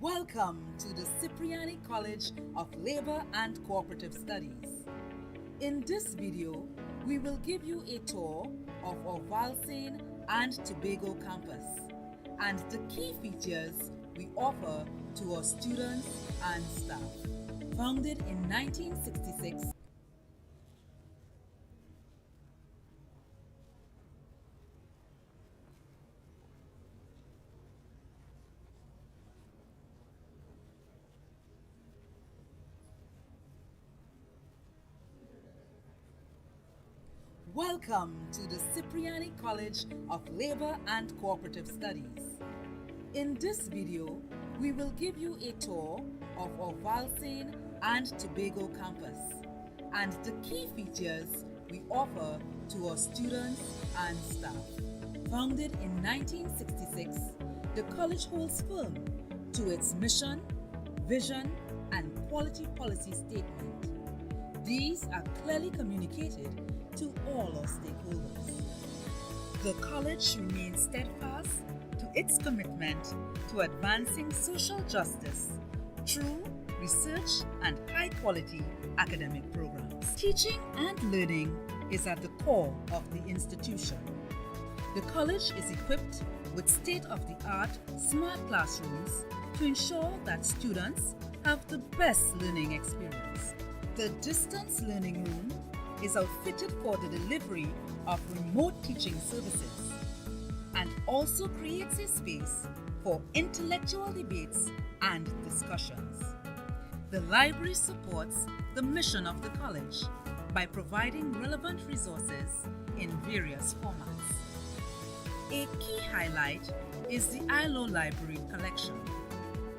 Welcome to the Cipriani College of Labor and Cooperative Studies. In this video, we will give you a tour of our Valsane and Tobago campus and the key features we offer to our students and staff. Founded in 1966, Welcome to the Cipriani College of Labor and Cooperative Studies. In this video, we will give you a tour of our Valsane and Tobago campus and the key features we offer to our students and staff. Founded in 1966, the college holds firm to its mission, vision, and quality policy statement. These are clearly communicated to all our stakeholders. The college remains steadfast to its commitment to advancing social justice through research and high-quality academic programs. Teaching and learning is at the core of the institution. The college is equipped with state-of-the-art smart classrooms to ensure that students have the best learning experience. The distance learning room is outfitted for the delivery of remote teaching services and also creates a space for intellectual debates and discussions. The library supports the mission of the college by providing relevant resources in various formats. A key highlight is the ILO library collection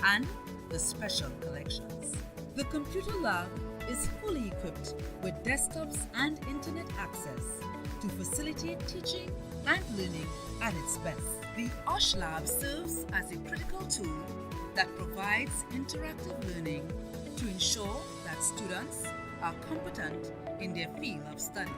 and the special collections. The computer lab is fully equipped with desktops and internet access to facilitate teaching and learning at its best. The OSH Lab serves as a critical tool that provides interactive learning to ensure that students are competent in their field of study.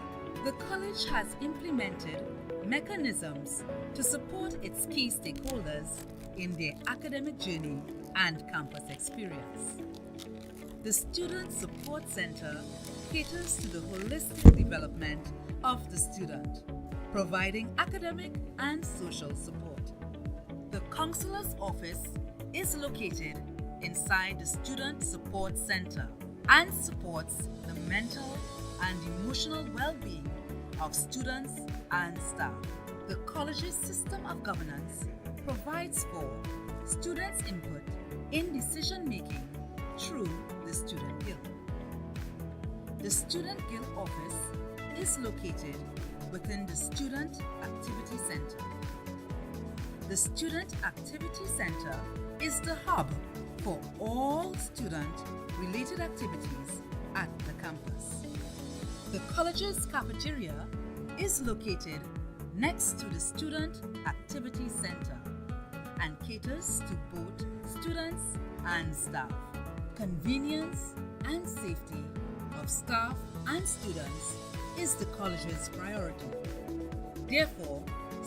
The college has implemented mechanisms to support its key stakeholders in their academic journey and campus experience. The Student Support Center caters to the holistic development of the student, providing academic and social support. The Counselor's Office is located inside the Student Support Center and supports the mental and emotional well-being of students and staff. The college's system of governance provides for students' input in decision-making through the Student Guild. The Student Guild office is located within the Student Activity Center. The Student Activity Center is the hub for all student-related activities at the campus. The college's cafeteria is located next to the Student Activity Center and caters to both students and staff. Convenience and safety of staff and students is the college's priority. Therefore,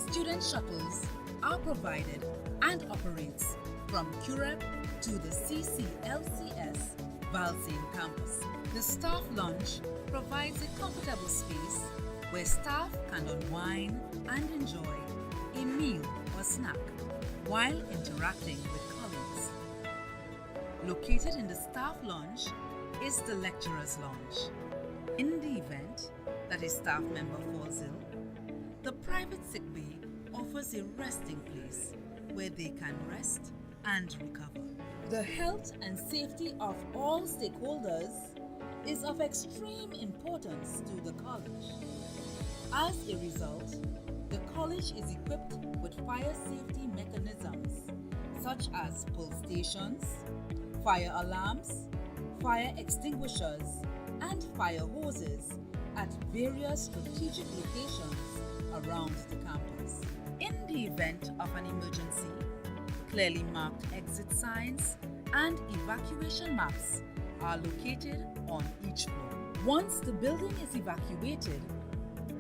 student shuttles are provided and operates from Cooperative to the CCLCS Valsane campus. The staff lounge provides a comfortable space where staff can unwind and enjoy a meal or snack while interacting with colleagues. Located in the staff lounge is the lecturer's lounge. In the event that a staff member falls ill, the private sick bay offers a resting place where they can rest and recover. The health and safety of all stakeholders is of extreme importance to the college. As a result, the college is equipped with fire safety mechanisms such as pull stations, fire alarms, fire extinguishers, and fire hoses at various strategic locations around the campus. In the event of an emergency, clearly marked exit signs and evacuation maps are located on each floor. Once the building is evacuated,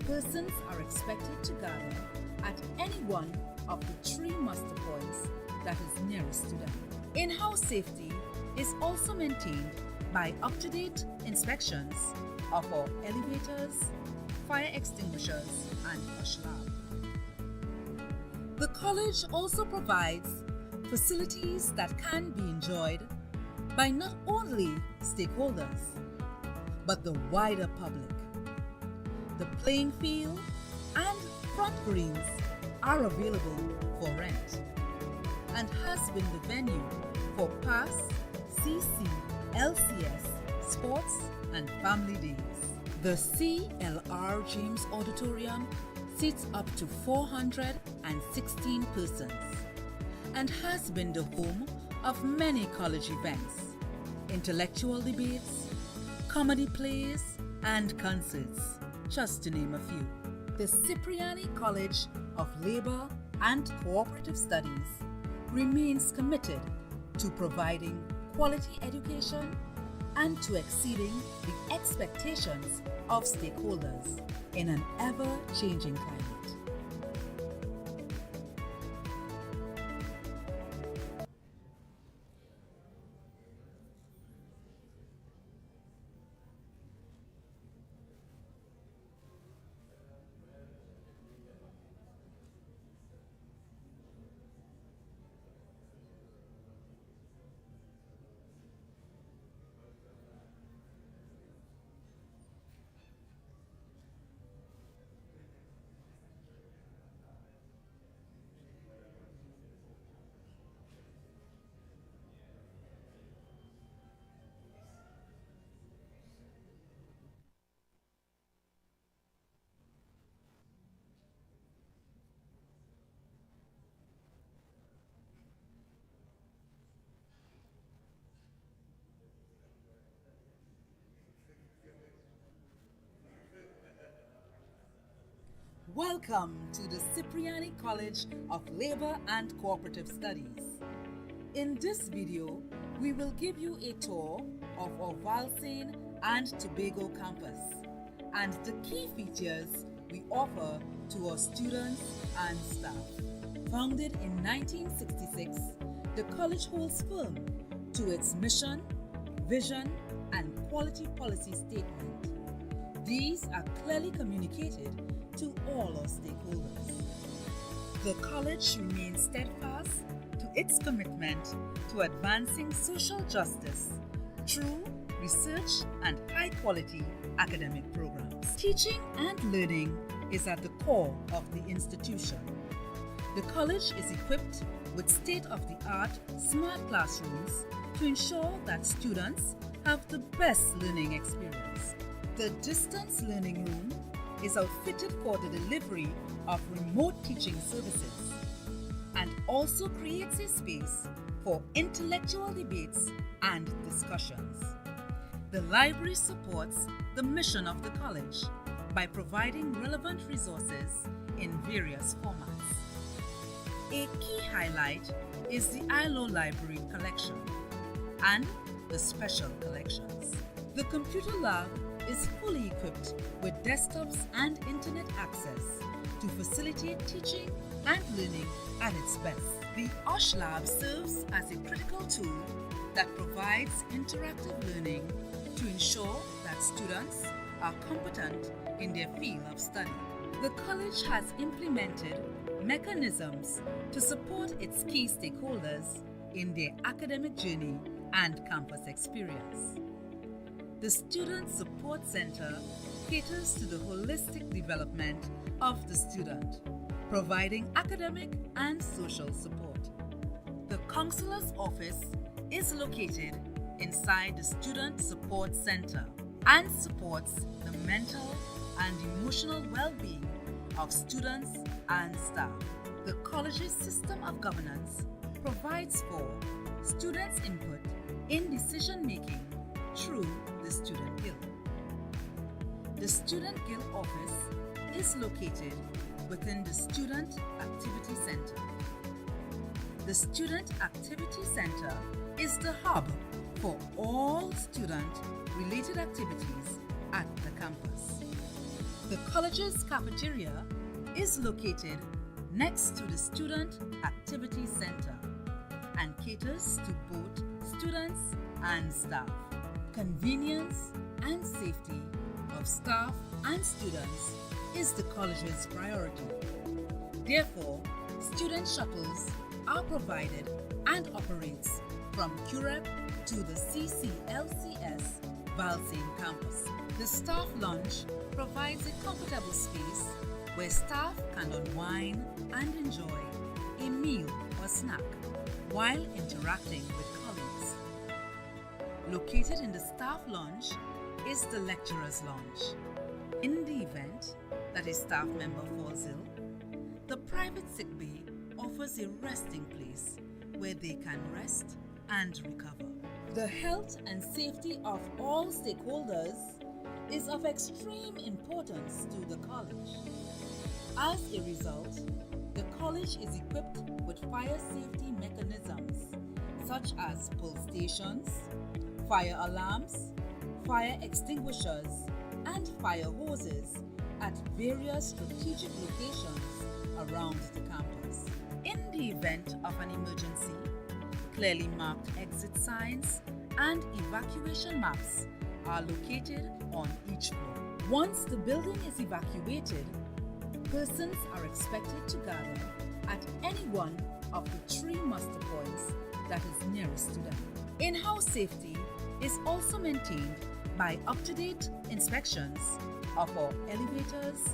persons are expected to gather at any one of the 3 muster points that is nearest to them. In-house safety is also maintained by up-to-date inspections of our elevators, fire extinguishers, and wash lab. The college also provides facilities that can be enjoyed by not only stakeholders, but the wider public. The playing field and front greens are available for rent and has been the venue for past CCLCS sports and family days. The CLR James Auditorium seats up to 416 persons and has been the home of many college events, intellectual debates, comedy plays, and concerts, just to name a few. The Cipriani College of Labor and Cooperative Studies remains committed to providing quality education and to exceeding the expectations of stakeholders in an ever-changing climate. Welcome to the Cipriani College of Labor and Cooperative Studies. In this video, we will give you a tour of our Valsain and Tobago campus and the key features we offer to our students and staff. Founded in 1966, the college holds firm to its mission, vision, and quality policy statement. These are clearly communicated to all our stakeholders. The college remains steadfast to its commitment to advancing social justice through research and high-quality academic programs. Teaching and learning is at the core of the institution. The college is equipped with state-of-the-art smart classrooms to ensure that students have the best learning experience. The distance learning room is outfitted for the delivery of remote teaching services and also creates a space for intellectual debates and discussions. The library supports the mission of the college by providing relevant resources in various formats. A key highlight is the ILO library collection and the special collections. The computer lab is fully equipped with desktops and internet access to facilitate teaching and learning at its best. The OSH Lab serves as a critical tool that provides interactive learning to ensure that students are competent in their field of study. The college has implemented mechanisms to support its key stakeholders in their academic journey and campus experience. The Student Support Center caters to the holistic development of the student, providing academic and social support. The Counselor's Office is located inside the Student Support Center and supports the mental and emotional well-being of students and staff. The college's system of governance provides for students' input in decision-making through the Student Guild. The Student Guild office is located within the Student Activity Center. The Student Activity Center is the hub for all student-related activities at the campus. The college's cafeteria is located next to the Student Activity Center and caters to both students and staff. Convenience and safety of staff and students is the college's priority. Therefore, student shuttles are provided and operates from Cooperative to the CCLCS Valsane campus. The staff lounge provides a comfortable space where staff can unwind and enjoy a meal or snack while interacting with colleagues. Located in the staff lounge is the lecturer's lounge. In the event that a staff member falls ill, the private sick bay offers a resting place where they can rest and recover. The health and safety of all stakeholders is of extreme importance to the college. As a result, the college is equipped with fire safety mechanisms such as pull stations, fire alarms, fire extinguishers, and fire hoses at various strategic locations around the campus. In the event of an emergency, clearly marked exit signs and evacuation maps are located on each floor. Once the building is evacuated, persons are expected to gather at any one of the 3 muster points that is nearest to them. In-house safety is also maintained by up-to-date inspections of our elevators,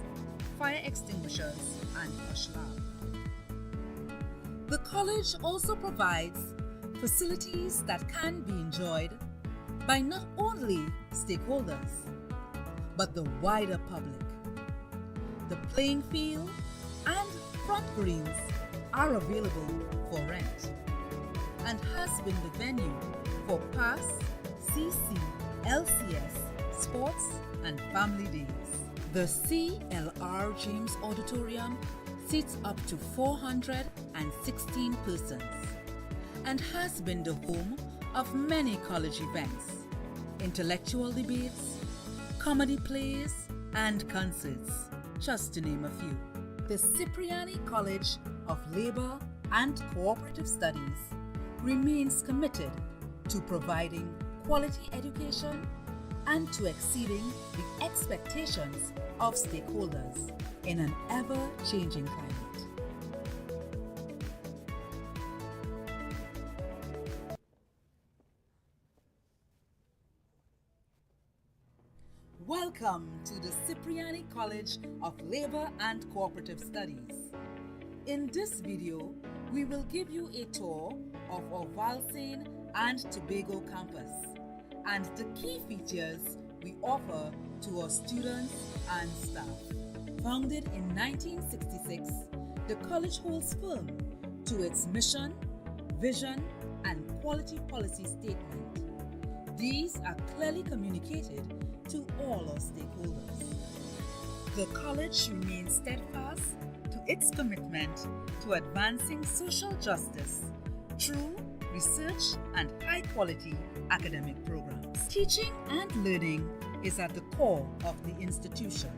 fire extinguishers, and wash lab. The college also provides facilities that can be enjoyed by not only stakeholders, but the wider public. The playing field and front greens are available for rent and has been the venue for past CCLCS sports and family days. The CLR James Auditorium seats up to 416 persons and has been the home of many college events, intellectual debates, comedy plays, and concerts, just to name a few. The Cipriani College of Labor and Cooperative Studies remains committed to providing quality education and to exceeding the expectations of stakeholders in an ever-changing climate. Welcome to the Cipriani College of Labor and Cooperative Studies. In this video, we will give you a tour of our Valsane and Tobago campus and the key features we offer to our students and staff. Founded in 1966, the college holds firm to its mission, vision, and quality policy statement. These are clearly communicated to all our stakeholders. The college remains steadfast to its commitment to advancing social justice through research and high-quality academic programs. Teaching and learning is at the core of the institution.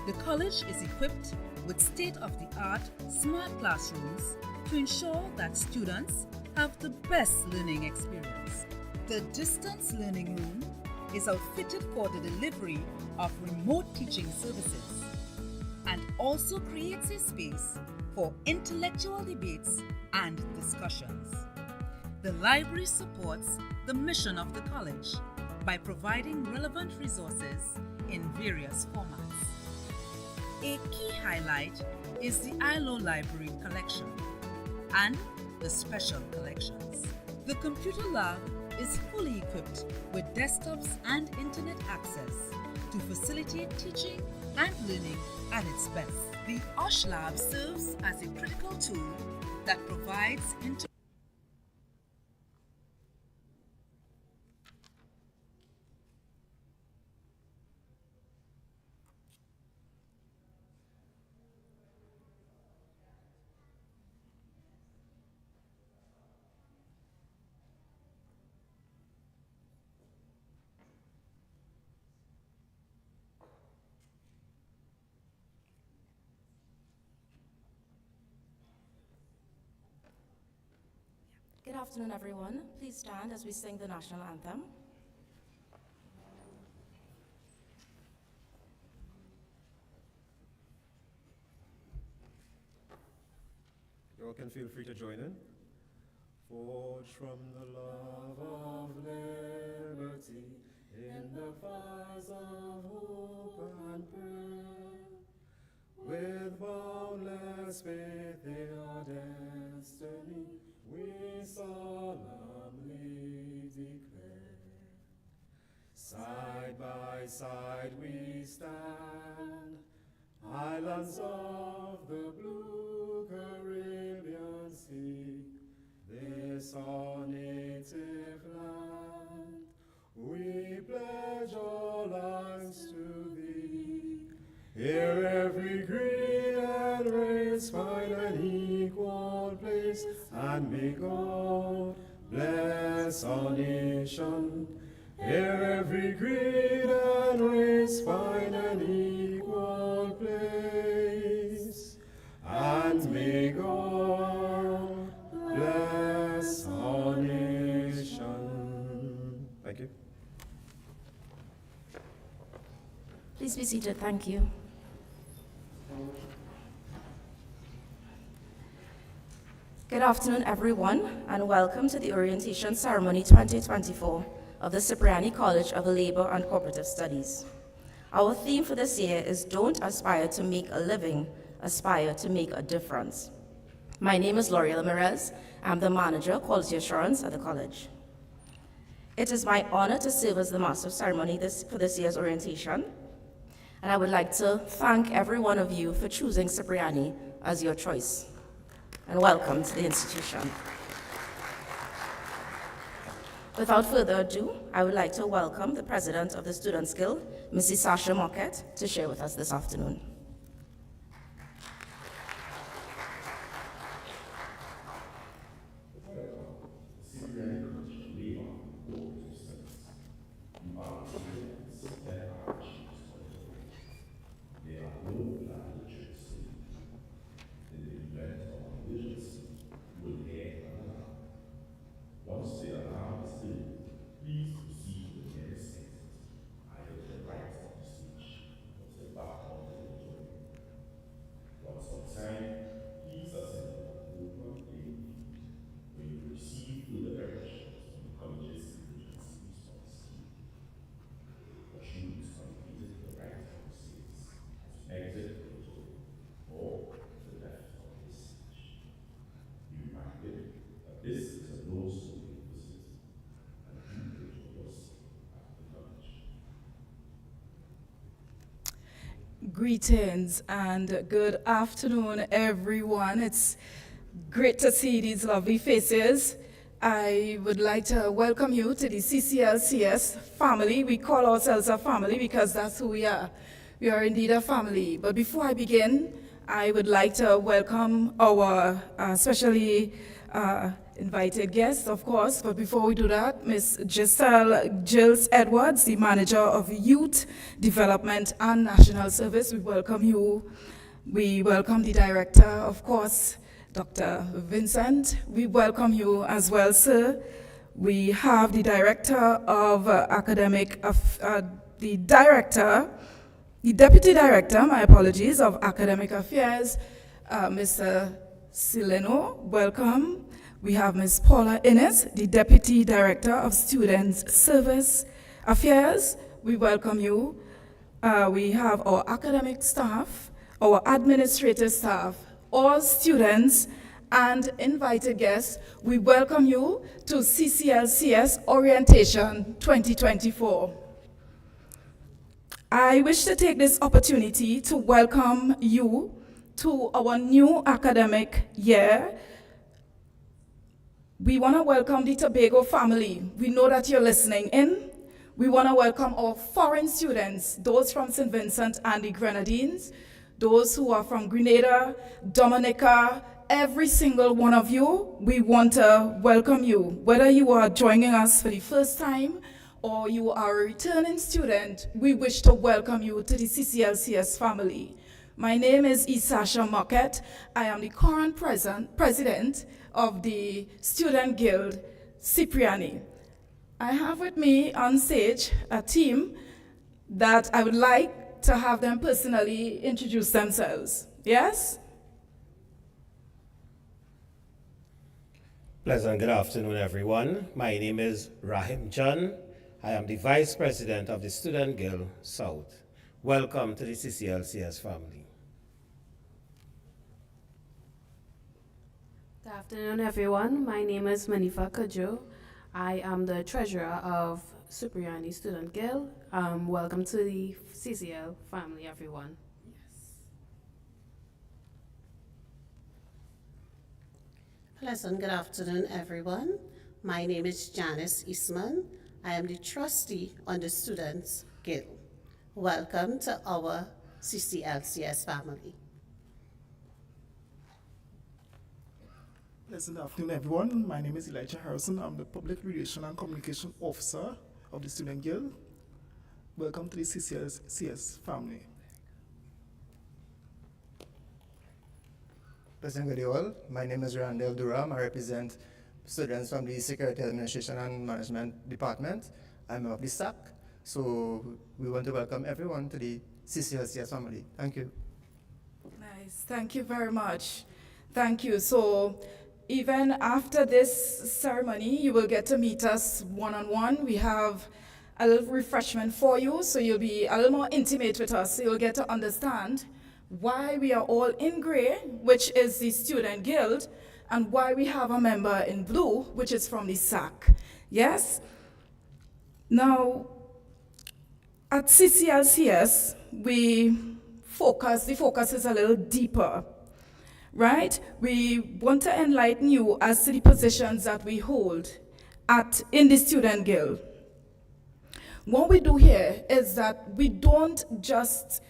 The college is equipped with state-of-the-art smart classrooms to ensure that students have the best learning experience. The distance learning room is outfitted for the delivery of remote teaching services and also creates a space for intellectual debates and discussions. The library supports the mission of the college by providing relevant resources in various formats. A key highlight is the ILO library collection and the special collections. The computer lab is fully equipped with desktops and internet access to facilitate teaching and learning at its best. The OSH lab serves as a critical tool that provides Good afternoon, everyone. Please stand as we sing the national anthem. You all can feel free to join in. Forge from the love of liberty in the fires of hope and prayer, with boundless faith in our destiny, we solemnly declare. Side by side we stand, islands of the blue Caribbean Sea, this our native land, we pledge our lives to thee. Here every creed and race find an equal place, and may God bless our nation. Here every creed and race find an equal place, and may God bless our nation. Thank you. Please be seated. Thank you. Good afternoon, everyone, and welcome to the Orientation Ceremony 2024 of the Cipriani College of Labor and Cooperative Studies. Our theme for this year is Don't Aspire to Make a Living, Aspire to Make a Difference. My name is L'Oreal Mirez. I'm the Manager of Quality Assurance at the college. It is my honor to serve as the Master of Ceremony for this year's orientation, and I would like to thank every one of you for choosing Cipriani as your choice. And welcome to the institution. Without further ado, I would like to welcome the President of the Students' Guild, Mrs. Sasha Moquet, to share with us this afternoon. Greetings and good afternoon, everyone. It's great to see these lovely faces. I would like to welcome you to the CCLCS family. We call ourselves a family because that's who we are. We are indeed a family. But before I begin, I would like to welcome our specially invited guests, of course. But before we do that, Ms. Giselle Gilles Edwards, the Manager of Youth Development and National Service, we welcome you. We welcome the Director, of course, Dr. Vincent. We welcome you as well, sir. We have the Director of the Deputy Director, my apologies, of Academic Affairs, Mr. Sileno, welcome. We have Ms. Paula Innes, the Deputy Director of Students Service Affairs. We welcome you. We have our academic staff, our administrative staff, all students and invited guests. We welcome you to CCLCS Orientation 2024. I wish to take this opportunity to welcome you to our new academic year. We want to welcome the Tobago family. We know that you're listening in. We want to welcome our foreign students, those from St. Vincent and the Grenadines, those who are from Grenada, Dominica, every single one of you. We want to welcome you. Whether you are joining us for the first time or you are a returning student, we wish to welcome you to the CCLCS family. My name is Isasha Mocket. I am the current president of the Student Guild, Cipriani. I have with me on stage a team that I would like to have them personally introduce themselves. Yes? Pleasant good afternoon, everyone. My name is Rahim John. I am the Vice President of the Student Guild South. Welcome to the CCLCS family. Good afternoon, everyone. My name is Manifa Kajo. I am the treasurer of Cipriani Student Guild. Welcome to the CCL family, everyone. Pleasant good afternoon, everyone. My name is Janice Eastman. I am the trustee on the Students Guild. Welcome to our CCLCS family. Pleasant afternoon, everyone. My name is Elijah Harrison. I'm the Public Relations and Communication Officer of the Student Guild. Welcome to the CCLCS family. Pleasant good day all. My name is Randall Durham. I represent students from the Security Administration and Management Department. I'm of the SAC. So we want to welcome everyone to the CCLCS family. Thank you. Nice. Thank you very much. Thank you. So even after this ceremony, you will get to meet us one-on-one. We have a little refreshment for you, so you'll be a little more intimate with us. So you'll get to understand why we are all in gray, which is the Student Guild, and why we have a member in blue, which is from the SAC. Yes? Now, at CCLCS, the focus is a little deeper, right? We want to enlighten you as to the positions that we hold in the Student Guild. What we do here is that we don't just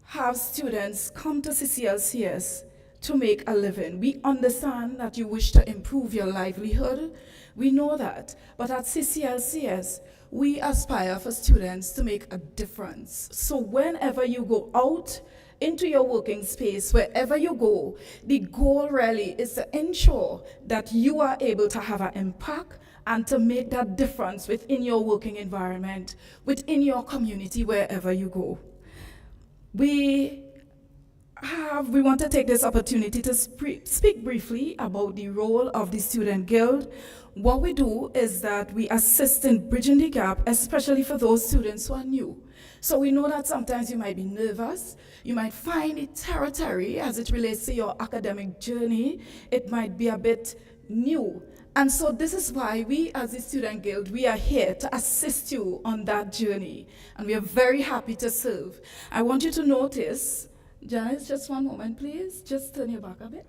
have students come to CCLCS to make a living. We understand that you wish to improve your livelihood. We know that. But at CCLCS, we aspire for students to make a difference. So whenever you go out into your working space, wherever you go, the goal really is to ensure that you are able to have an impact and to make that difference within your working environment, within your community, wherever you go. We want to take this opportunity to speak briefly about the role of the Student Guild. What we do is that we assist in bridging the gap, especially for those students who are new. So we know that sometimes you might be nervous, you might find it territory as it relates to your academic journey. It might be a bit new. And so this is why we as the Student Guild, we are here to assist you on that journey. And we are very happy to serve. I want you to notice, Janice, just one moment, please. Just turn your back a bit.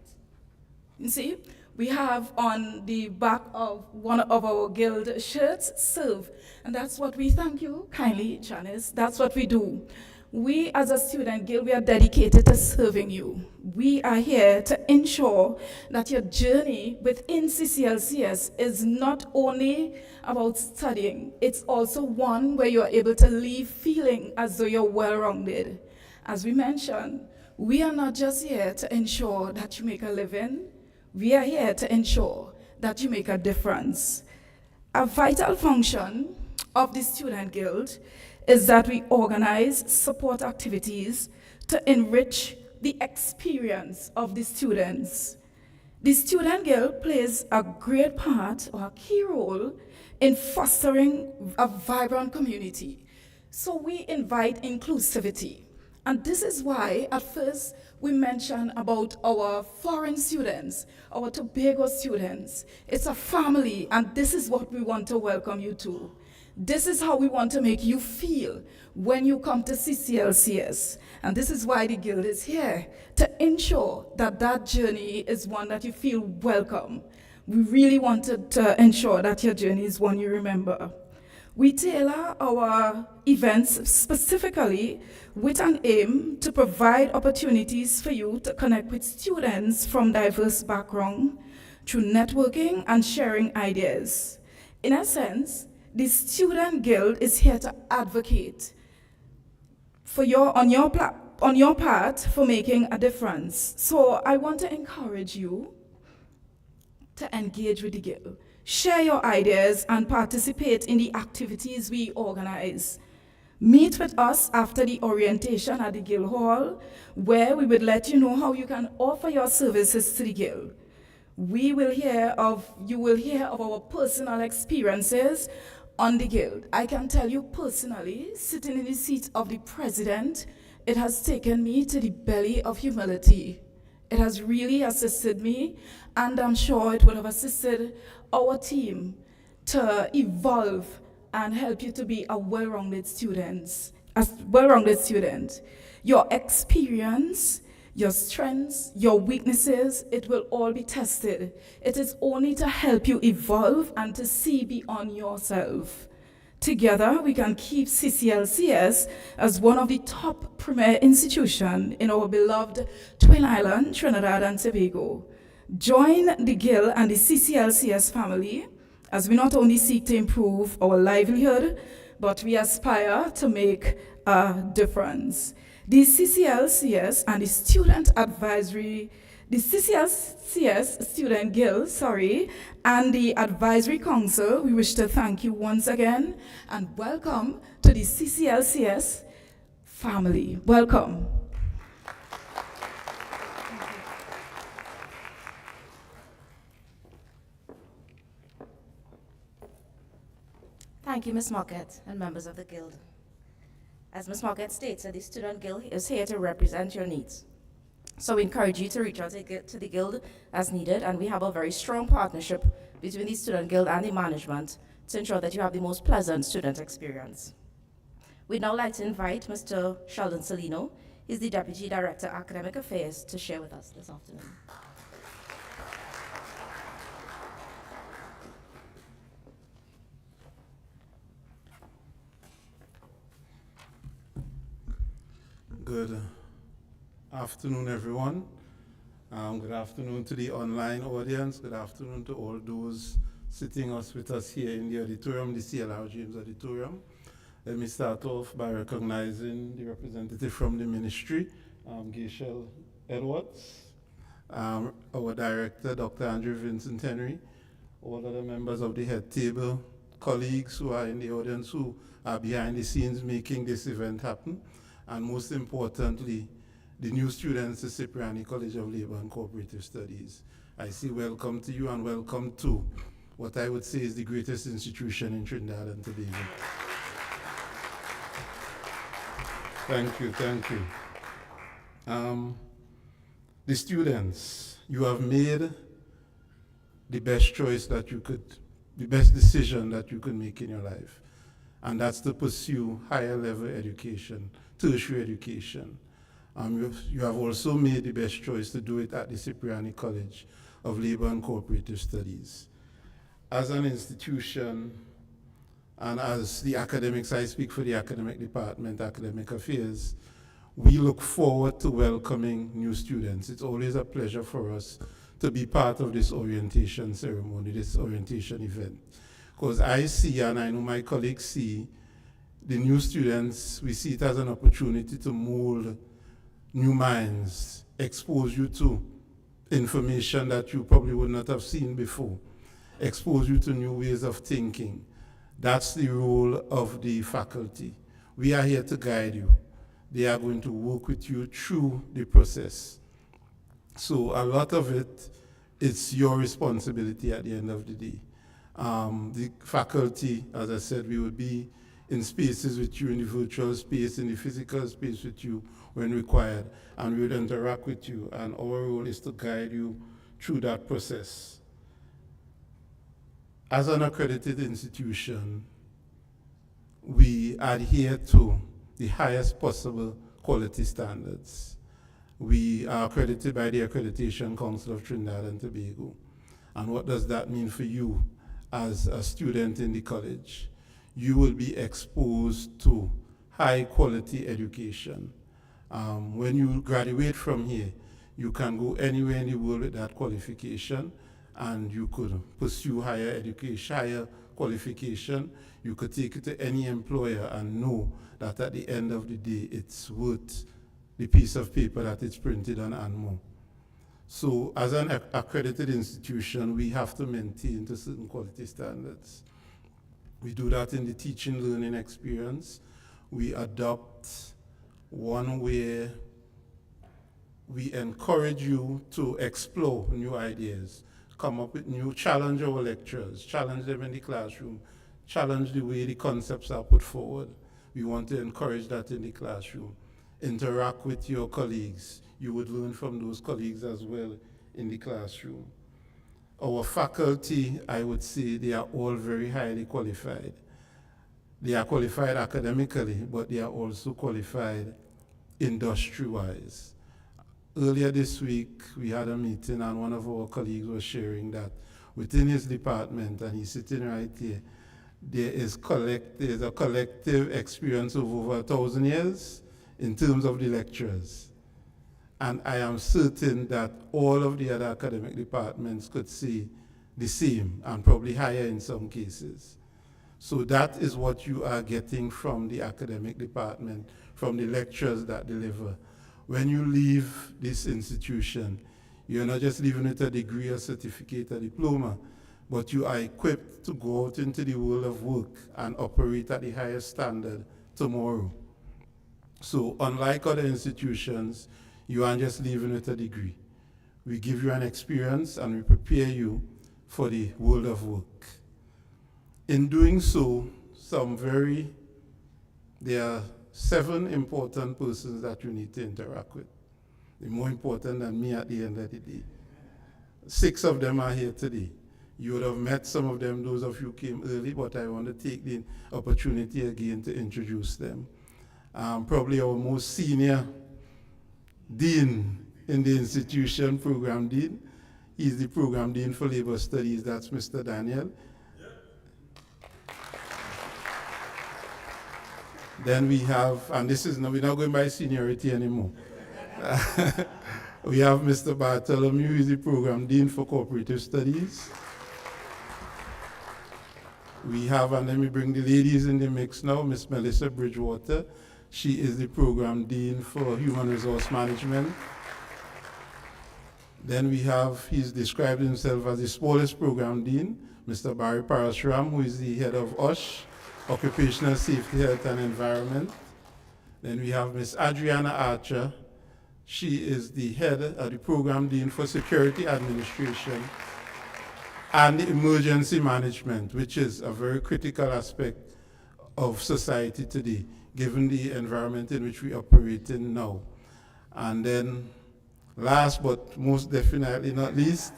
You see, we have on the back of one of our guild shirts, serve. And that's what we thank you kindly, Janice. That's what we do. We as a Student Guild, we are dedicated to serving you. We are here to ensure that your journey within CCLCS is not only about studying, it's also one where you're able to leave feeling as though you're well-rounded. As we mentioned, we are not just here to ensure that you make a living, we are here to ensure that you make a difference. A vital function of the Student Guild is that we organize support activities to enrich the experience of the students. The Student Guild plays a great part or a key role in fostering a vibrant community. So we invite inclusivity. And this is why at first we mentioned about our foreign students, our Tobago students. It's a family, and this is what we want to welcome you to. This is how we want to make you feel when you come to CCLCS. And this is why the Guild is here, to ensure that that journey is one that you feel welcome. We really wanted to ensure that your journey is one you remember. We tailor our events specifically with an aim to provide opportunities for you to connect with students from diverse backgrounds through networking and sharing ideas. In a sense, the Student Guild is here to advocate for on your on your part for making a difference. So I want to encourage you to engage with the Guild. Share your ideas and participate in the activities we organize. Meet with us after the orientation at the Guild Hall, where we would let you know how you can offer your services to the Guild. You will hear of our personal experiences on the Guild. I can tell you personally, sitting in the seat of the president, it has taken me to the belly of humility. It has really assisted me, and I'm sure it would have assisted our team to evolve and help you to be a well-rounded student. Your experience, your strengths, your weaknesses, it will all be tested. It is only to help you evolve and to see beyond yourself. Together, we can keep CCLCS as one of the top premier institutions in our beloved Twin Island, Trinidad and Tobago. Join the Guild and the CCLCS family as we not only seek to improve our livelihood, but we aspire to make a difference. The CCLCS and the CCLCS Student Guild, and the Advisory Council, we wish to thank you once again and welcome to the CCLCS family. Welcome. Thank you, Ms. Mockett and members of the Guild. As Ms. Mockett stated, the Student Guild is here to represent your needs. So we encourage you to reach out to the Guild as needed, and we have a very strong partnership between the Student Guild and the management to ensure that you have the most pleasant student experience. We'd now like to invite Mr. Sheldon Salino. He's the Deputy Director of Academic Affairs to share with us this afternoon. Good afternoon, everyone. Good afternoon to the online audience. Good afternoon to all those sitting with us here in the auditorium, the CLR James Auditorium. Let me start off by recognizing the representative from the ministry, Geishel Edwards, our director, Dr. Andrew Vincent Henry, all other members of the head table, colleagues who are in the audience who are behind the scenes making this event happen, and most importantly, the new students at Cipriani College of Labor and Cooperative Studies. I say welcome to you and welcome to what I would say is the greatest institution in Trinidad and Tobago. Thank you, thank you. The students, you have made the best choice that you could, the best decision that you could make in your life. And that's to pursue higher level education, tertiary education. You have also made the best choice to do it at the Cipriani College of Labor and Cooperative Studies. As an institution, and as the academics, I speak for the academic department, academic affairs, we look forward to welcoming new students. It's always a pleasure for us to be part of this orientation ceremony, this orientation event. Because I see, and I know my colleagues see, the new students, we see it as an opportunity to mold new minds, expose you to information that you probably would not have seen before, expose you to new ways of thinking. That's the role of the faculty. We are here to guide you. They are going to work with you through the process. So a lot of it, it's your responsibility at the end of the day. The faculty, as I said, we will be in spaces with you, in the virtual space, in the physical space with you when required, and we will interact with you, and our role is to guide you through that process. As an accredited institution, we adhere to the highest possible quality standards. We are accredited by the Accreditation Council of Trinidad and Tobago. And what does that mean for you as a student in the college? You will be exposed to high quality education. When you graduate from here, you can go anywhere in the world with that qualification, and you could pursue higher education, higher qualification. You could take it to any employer and know that at the end of the day, it's worth the piece of paper that it's printed on and more. So as an accredited institution, we have to maintain to certain quality standards. We do that in the teaching learning experience. We adopt one where we encourage you to explore new ideas, come up with new, challenge our lecturers, challenge them in the classroom, challenge the way the concepts are put forward. We want to encourage that in the classroom. Interact with your colleagues. You would learn from those colleagues as well in the classroom. Our faculty, I would say, they are all very highly qualified. They are qualified academically, but they are also qualified industry-wise. Earlier this week, we had a meeting and one of our colleagues was sharing that within his department, and he's sitting right here, there's a collective experience of over 1,000 years in terms of the lecturers. And I am certain that all of the other academic departments could see the same and probably higher in some cases. So that is what you are getting from the academic department, from the lecturers that deliver. When you leave this institution, you're not just leaving with a degree, a certificate, a diploma, but you are equipped to go out into the world of work and operate at the highest standard tomorrow. So unlike other institutions, you aren't just leaving with a degree. We give you an experience and we prepare you for the world of work. In doing so, there are 7 important persons that you need to interact with. They're more important than me at the end of the day. 6 of them are here today. You would have met some of them, those of you who came early, but I want to take the opportunity again to introduce them. Probably our most senior dean in the institution, program dean. He's the program dean for labor studies, that's Mr. Daniel. Then we have, and we're not going by seniority anymore. We have Mr. Bartholomew, who is the program dean for cooperative studies. We have, and let me bring the ladies in the mix now, Miss Melissa Bridgewater. She is the program dean for human resource management. Then we have, he's described himself as the smallest program dean, Mr. Barry Parasram, who is the head of OSH, Occupational Safety, Health and Environment. Then we have Miss Adriana Archer. She is the head of the program dean for Security Administration and Emergency Management, which is a very critical aspect of society today, given the environment in which we operate in now. And then, last but most definitely not least,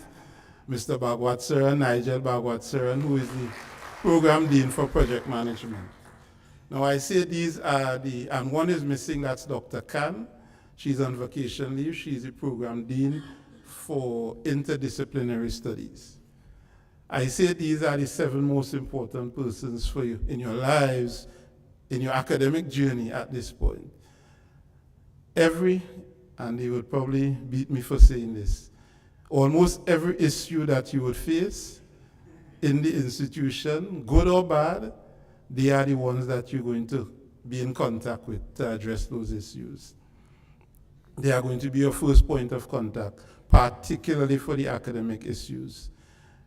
Mr. Bagwatsaran, Nigel Bagwatsaran, who is the Program Dean for Project Management. Now I say these are and one is missing, that's Dr. Khan. She's on vacation leave. She's the Program Dean for Interdisciplinary Studies. I say these are the 7 most important persons for you in your lives, in your academic journey at this point. And they would probably beat me for saying this, almost every issue that you would face in the institution, good or bad, they are the ones that you're going to be in contact with to address those issues. They are going to be your first point of contact, particularly for the academic issues.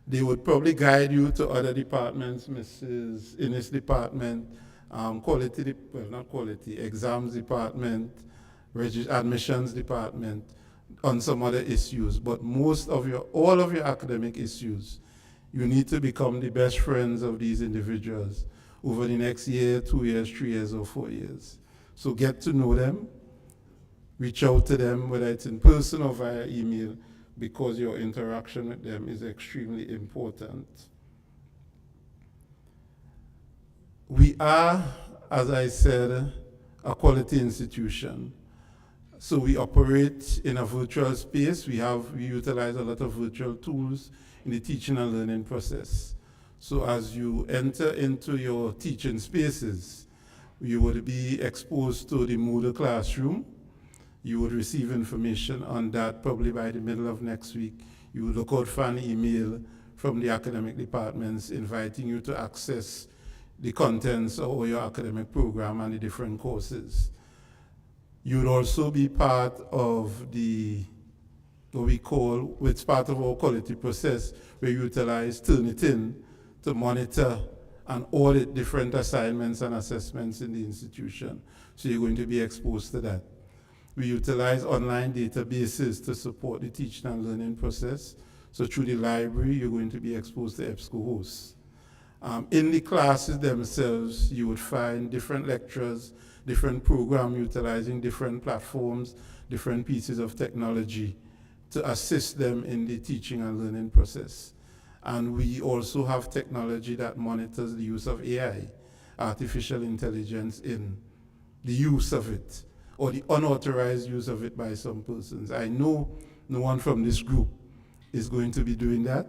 They would probably guide you to other departments, Mrs. Innes' department, exams department, admissions department, on some other issues. But all of your academic issues, you need to become the best friends of these individuals over the next year, 2 years, 3 years, or 4 years. So get to know them, reach out to them, whether it's in person or via email, because your interaction with them is extremely important. We are, as I said, a quality institution. So we operate in a virtual space. We utilize a lot of virtual tools in the teaching and learning process. So as you enter into your teaching spaces, you would be exposed to the Moodle classroom. You would receive information on that probably by the middle of next week. You would look out for an email from the academic departments inviting you to access the contents of your academic program and the different courses. You would also be part of the, what we call, which part of our quality process, where you utilize Turnitin to monitor and audit different assignments and assessments in the institution. So you're going to be exposed to that. We utilize online databases to support the teaching and learning process. So through the library, you're going to be exposed to EBSCO hosts. In the classes themselves, you would find different lecturers, different programs utilizing different platforms, different pieces of technology to assist them in the teaching and learning process. And we also have technology that monitors the use of AI, artificial intelligence, in the use of it, or the unauthorized use of it by some persons. I know no one from this group is going to be doing that,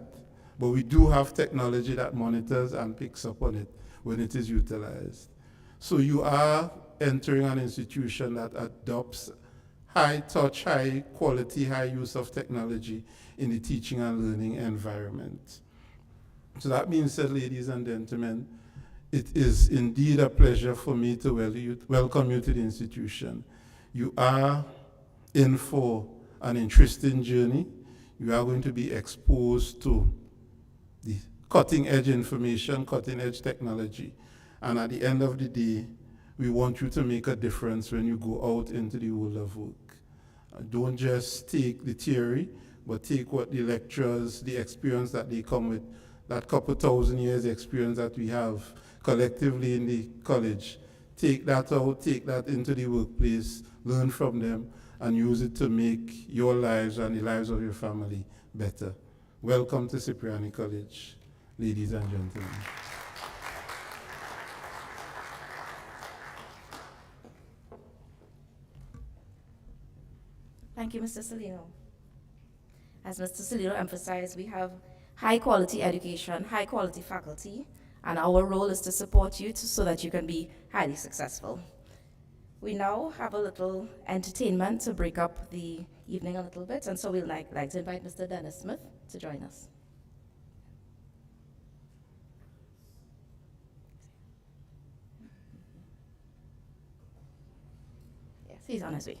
but we do have technology that monitors and picks up on it when it is utilized. So you are entering an institution that adopts high touch, high quality, high use of technology in the teaching and learning environment. So that being said, ladies and gentlemen, it is indeed a pleasure for me to welcome you to the institution. You are in for an interesting journey. You are going to be exposed to the cutting edge information, cutting edge technology. And at the end of the day, we want you to make a difference when you go out into the world of work. Don't just take the theory, but take what the lecturers, the experience that they come with, that couple thousand years experience that we have collectively in the college. Take that out, take that into the workplace, learn from them, and use it to make your lives and the lives of your family better. Welcome to Cipriani College, ladies and gentlemen. Thank you, Mr. Salino. As Mr. Salino emphasized, we have high quality education, high quality faculty, and our role is to support you so that you can be highly successful. We now have a little entertainment to break up the evening a little bit, and so we'd like to invite Mr. Dennis Smith to join us. Yes, he's on his way.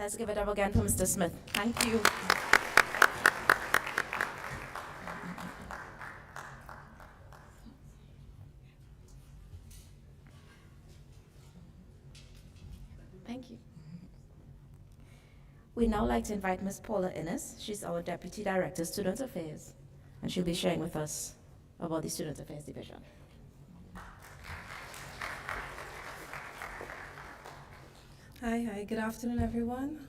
Let's give it up again for Mr. Smith. Thank you. Thank you. We'd now like to invite Ms. Paula Innes. She's our Deputy Director, Student Affairs, and she'll be sharing with us about the Student Affairs Division. Hi, good afternoon, everyone.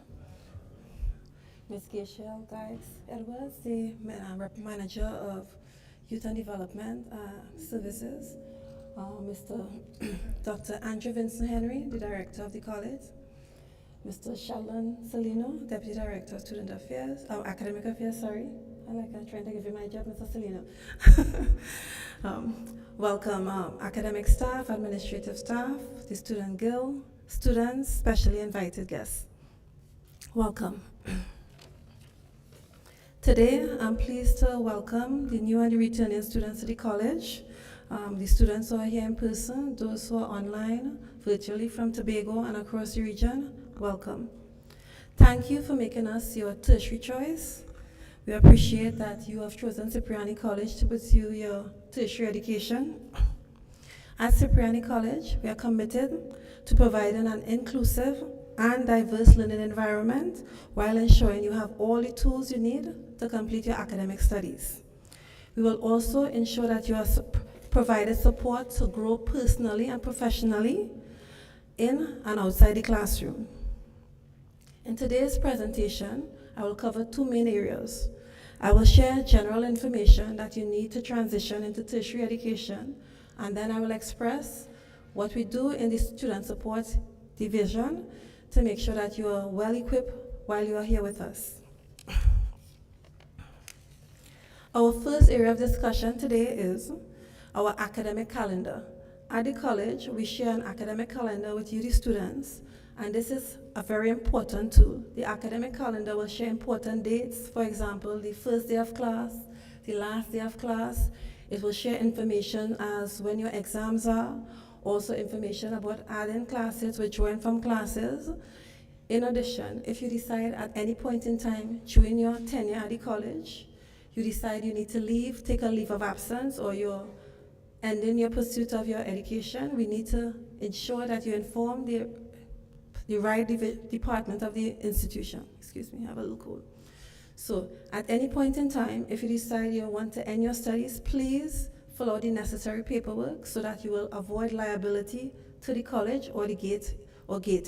Ms. Geishel Dykes Edwards, the Manager of Youth and Development Services. Mr. Dr. Andrew Vincent Henry, the Director of the College. Mr. Sheldon Salino, Deputy Director of Student Affairs, Academic Affairs, sorry. I'm trying to give you my job, Mr. Salino. Welcome academic staff, administrative staff, the Student Guild, students, specially invited guests. Welcome. Today, I'm pleased to welcome the new and the returning students to the college. The students who are here in person, those who are online, virtually from Tobago and across the region, welcome. Thank you for making us your tertiary choice. We appreciate that you have chosen Cipriani College to pursue your tertiary education. At Cipriani College, we are committed to providing an inclusive and diverse learning environment while ensuring you have all the tools you need to complete your academic studies. We will also ensure that you are provided support to grow personally and professionally in and outside the classroom. In today's presentation, I will cover two main areas. I will share general information that you need to transition into tertiary education, and then I will express what we do in the Student Support Division to make sure that you are well equipped while you are here with us. Our first area of discussion today is our academic calendar. At the college, we share an academic calendar with you, the students, and this is a very important tool. The academic calendar will share important dates, for example, the first day of class, the last day of class. It will share information as when your exams are, also information about adding classes, withdrawing from classes. In addition, if you decide at any point in time during your tenure at the college, you decide you need to leave, take a leave of absence, or you're ending your pursuit of your education, we need to ensure that you inform the right department of the institution. Excuse me, I have a little cold. So at any point in time, if you decide you want to end your studies, please fill out the necessary paperwork so that you will avoid liability to the college or the gate or gate.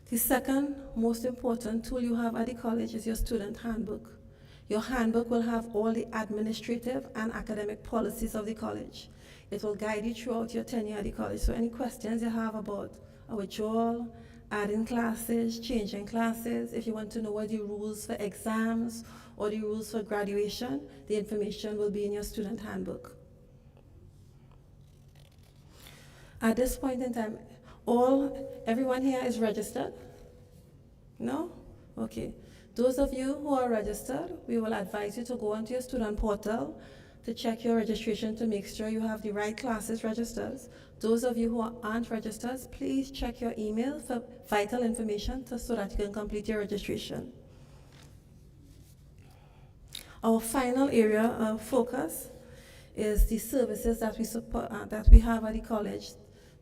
The second most important tool you have at the college is your student handbook. Your handbook will have all the administrative and academic policies of the college. It will guide you throughout your tenure at the college. So any questions you have about a withdrawal, adding classes, changing classes, if you want to know what the rules for exams or the rules for graduation, the information will be in your student handbook. At this point in time, everyone here is registered? No? Okay. Those of you who are registered, we will advise you to go onto your student portal to check your registration to make sure you have the right classes registered. Those of you who aren't registered, please check your email for vital information so that you can complete your registration. Our final area of focus is the services that we support, that we have at the college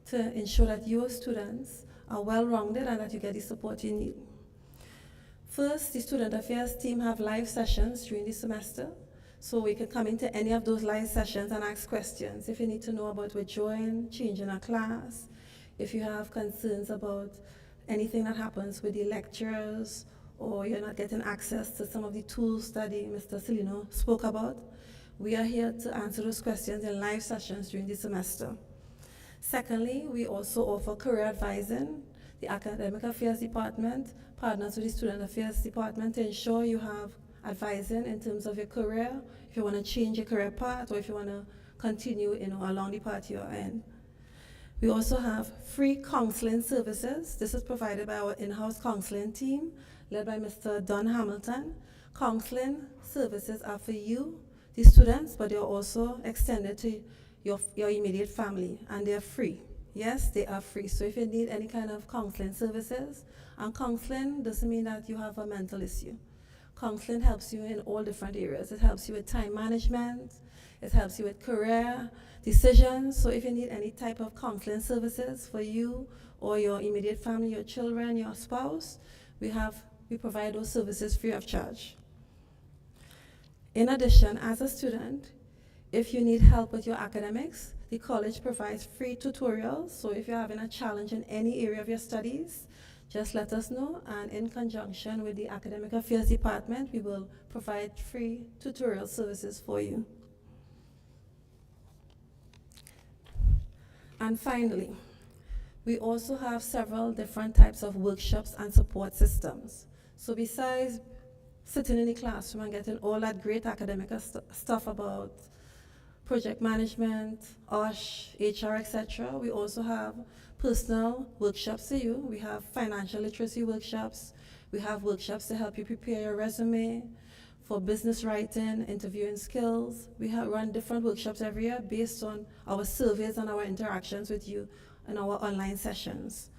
to ensure that your students are well-rounded and that you get the support you need. First, the Student Affairs team have live sessions during the semester, so we can come into any of those live sessions and ask questions. If you need to know about withdrawing, changing a class, if you have concerns about anything that happens with the lecturers, or you're not getting access to some of the tools that Mr. Salino spoke about, we are here to answer those questions in live sessions during the semester. Secondly, we also offer career advising. The Academic Affairs Department partners with the Student Affairs Department to ensure you have advising in terms of your career, if you want to change your career path or if you want to continue along the path you're in. We also have free counseling services. This is provided by our in-house counseling team led by Mr. Don Hamilton. Counseling services are for you, the students, but they're also extended to your immediate family, and they're free. Yes, they are free. So if you need any kind of counseling services, and counseling doesn't mean that you have a mental issue. Counseling helps you in all different areas. It helps you with time management, it helps you with career decisions. So if you need any type of counseling services for you or your immediate family, your children, your spouse, we provide those services free of charge. In addition, as a student, if you need help with your academics, the college provides free tutorials. So if you're having a challenge in any area of your studies, just let us know, and in conjunction with the Academic Affairs Department, we will provide free tutorial services for you. And finally, we also have several different types of workshops and support systems. So besides sitting in the classroom and getting all that great academic stuff about project management, OSH, HR, etc., we also have personal workshops for you. We have financial literacy workshops. We have workshops to help you prepare your resume for business writing, interviewing skills. We run different workshops every year based on our surveys and our interactions with you in our online sessions.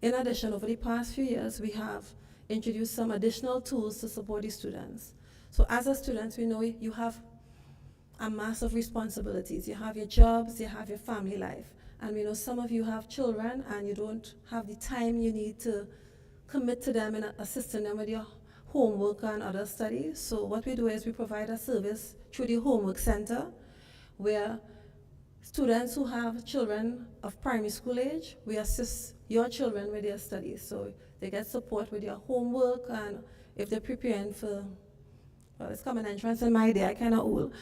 In addition, over the past few years, we have introduced some additional tools to support the students. So as a student, we know you have a mass of responsibilities. You have your jobs, you have your family life. And we know some of you have children and you don't have the time you need to commit to them and assisting them with your homework and other studies. So what we do is we provide a service through the Homework Center where students who have children of primary school age, we assist your children with their studies. So they get support with their homework, and if they're preparing for, well, it's common entrance in my day, I kind of old.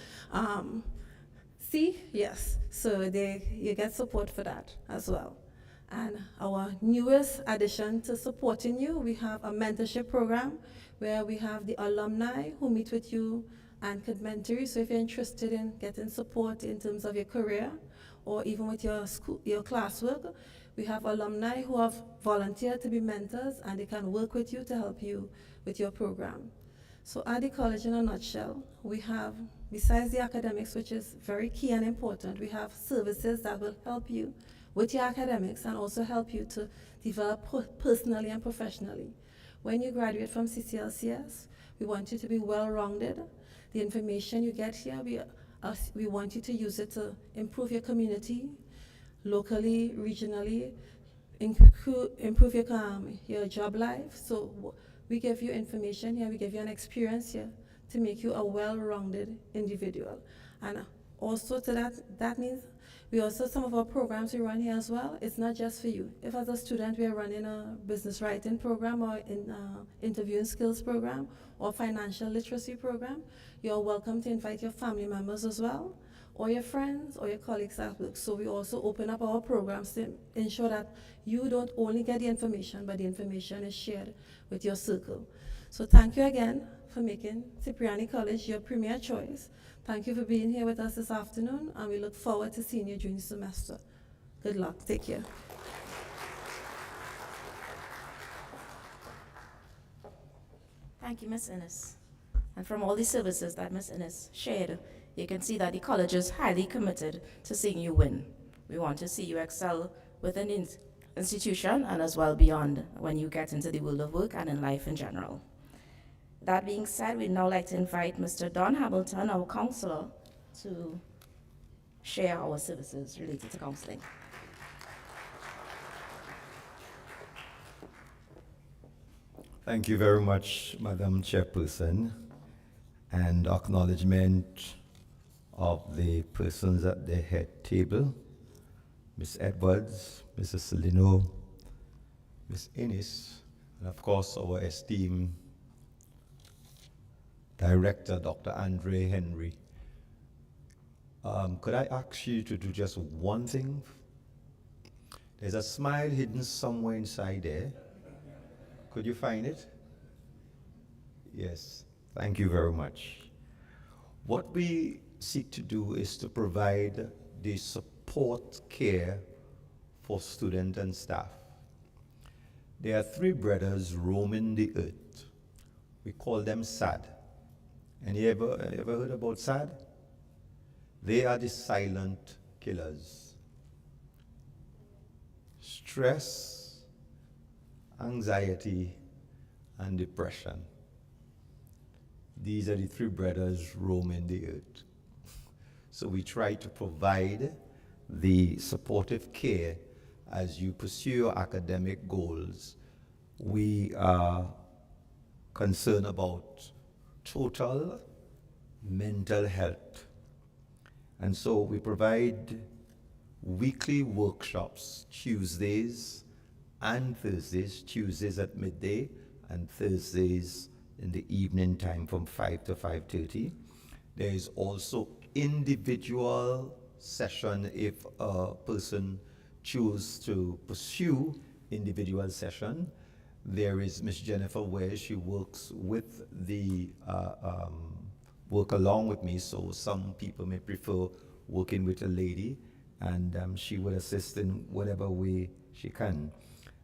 Yes, so you get support for that as well. And our newest addition to supporting you, we have a mentorship program where we have the alumni who meet with you and could mentor you. So if you're interested in getting support in terms of your career or even with your classwork, we have alumni who have volunteered to be mentors, and they can work with you to help you with your program. So at the college, in a nutshell, we have, besides the academics, which is very key and important, we have services that will help you with your academics and also help you to develop personally and professionally. When you graduate from CCLCS, we want you to be well-rounded. The information you get here, we want you to use it to improve your community, locally, regionally, improve your job life. So we give you information here, we give you an experience here to make you a well-rounded individual. And also to that means some of our programs we run here as well, it's not just for you. If as a student we are running a business writing program or in interviewing skills program or financial literacy program, you're welcome to invite your family members as well, or your friends or your colleagues at work. So we also open up our programs to ensure that you don't only get the information, but the information is shared with your circle. So thank you again for making Cipriani College your premier choice. Thank you for being here with us this afternoon, and we look forward to seeing you during the semester. Good luck. Take care. Thank you, Ms. Innes. And from all the services that Ms. Innes shared, you can see that the college is highly committed to seeing you win. We want to see you excel within the institution and as well beyond when you get into the world of work and in life in general. That being said, we'd now like to invite Mr. Don Hamilton, our counselor, to share our services related to counseling. Thank you very much, Madam Chairperson, and acknowledgement of the persons at the head table, Ms. Edwards, Mrs. Salino, Ms. Innes, and of course our esteemed Director, Dr. Andre Henry. Could I ask you to do just one thing? There's a smile hidden somewhere inside there. Could you find it? Yes, thank you very much. What we seek to do is to provide the support care for students and staff. There are three brothers roaming the earth. We call them SAD. And you ever heard about SAD? They are the silent killers. stress, anxiety, and depression. These are the three brothers roaming the earth. So we try to provide the supportive care as you pursue your academic goals. We are concerned about total mental health. And so we provide weekly workshops, Tuesdays and Thursdays, Tuesdays at midday and Thursdays in the evening time from 5 to 5:30. There is also individual session if a person chooses to pursue individual session. There is Miss Jennifer where she works with the work along with me, so some people may prefer working with a lady, and she will assist in whatever way she can.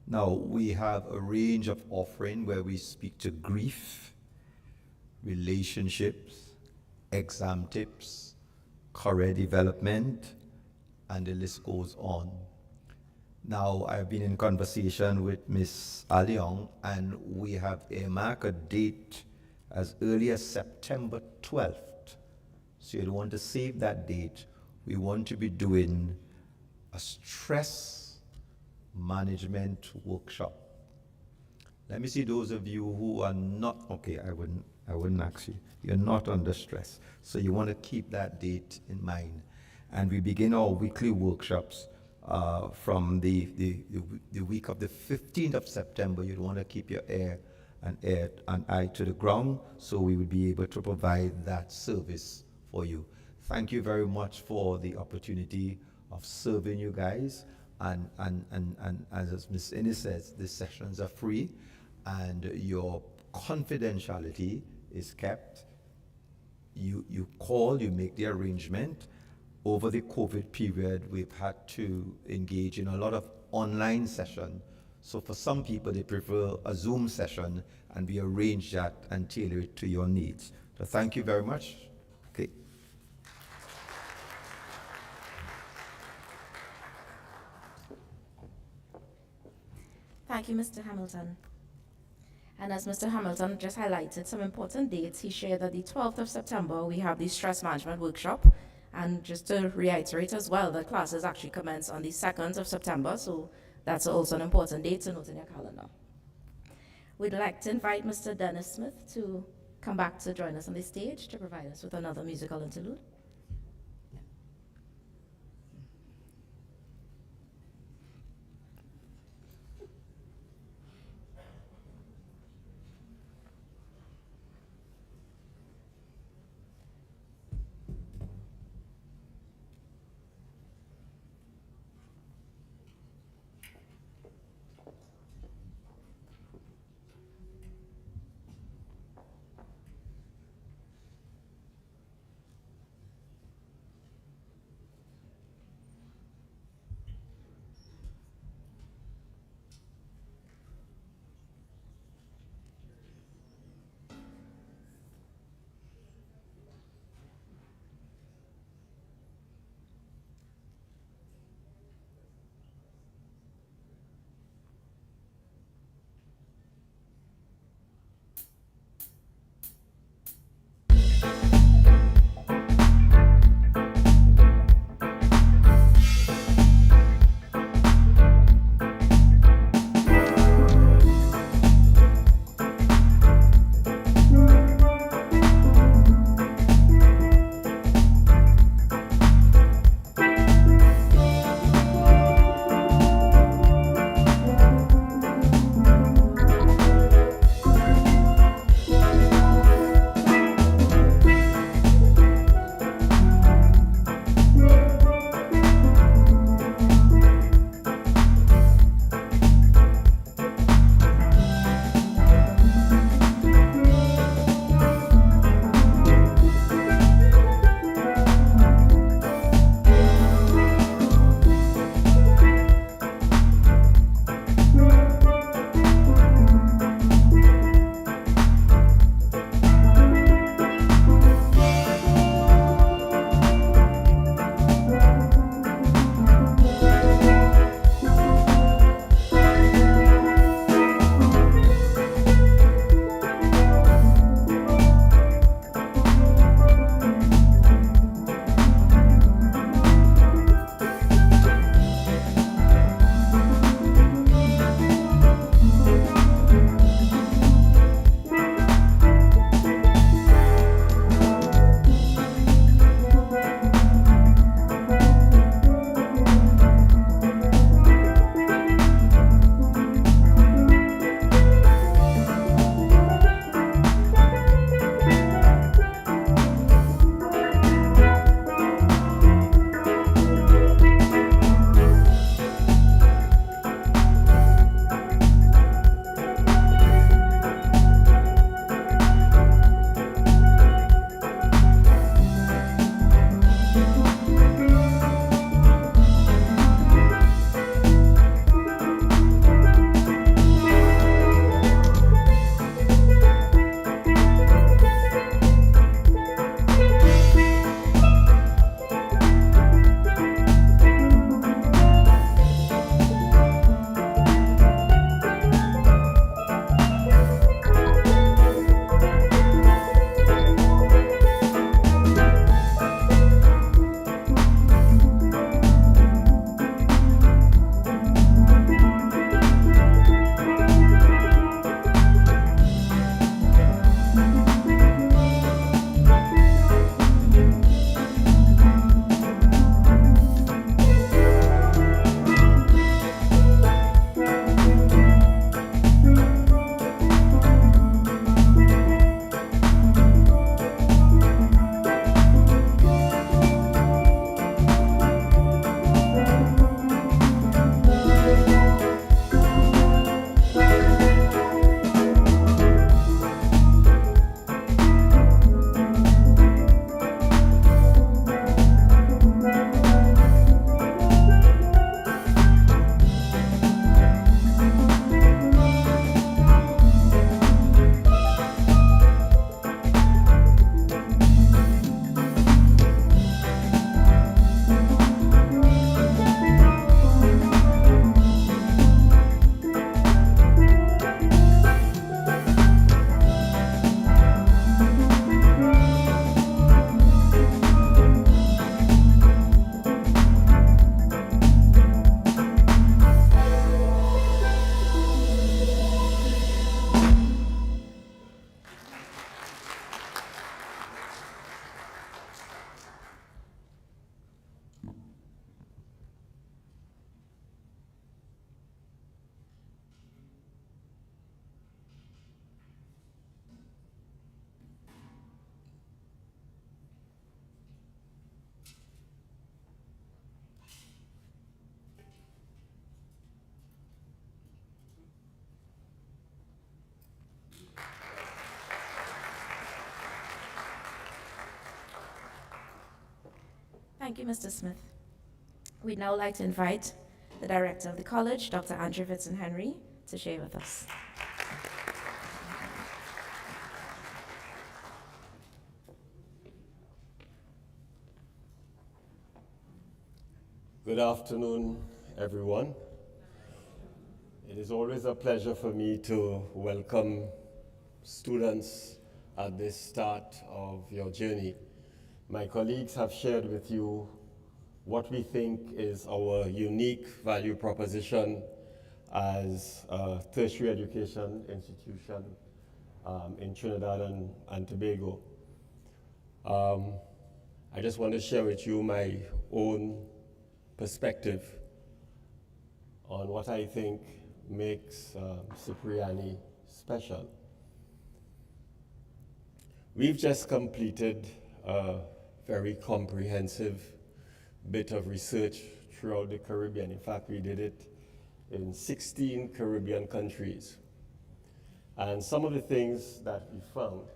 Now, we have a range of offering where we speak to grief, relationships, exam tips, career development, and the list goes on. Now, I've been in conversation with Ms. Aliong, and we have earmarked a date as early as September 12th. So you'd want to save that date. We want to be doing a stress management workshop. Let me see those of you who are not, okay, I wouldn't ask you. You're not under stress. So you want to keep that date in mind. And we begin our weekly workshops from the week of the 15th of September. You'd want to keep your ear and eye to the ground, so we will be able to provide that service for you. Thank you very much for the opportunity of serving you guys. And as Ms. Innes says, the sessions are free and your confidentiality is kept. You call, you make the arrangement. Over the COVID period, we've had to engage in a lot of online session. So for some people, they prefer a Zoom session, and we arrange that and tailor it to your needs. So thank you very much. Okay. Thank you, Mr. Hamilton. And as Mr. Hamilton just highlighted some important dates, he shared that the 12th of September, we have the stress management workshop. And just to reiterate as well, the classes actually commence on the 2nd of September, so that's also an important date to note in your calendar. We'd like to invite Mr. Dennis Smith to come back to join us on the stage to provide us with another musical interlude. Thank you, Mr. Smith. We'd now like to invite the director of the college, Dr. Andrew Vitson-Henry, to share with us. Good afternoon, everyone. It is always a pleasure for me to welcome students at this start of your journey. My colleagues have shared with you what we think is our unique value proposition as a tertiary education institution in Trinidad and Tobago. I just want to share with you my own perspective on what I think makes Cipriani special. We've just completed a very comprehensive bit of research throughout the Caribbean. In fact, we did it in 16 Caribbean countries. And some of the things that we found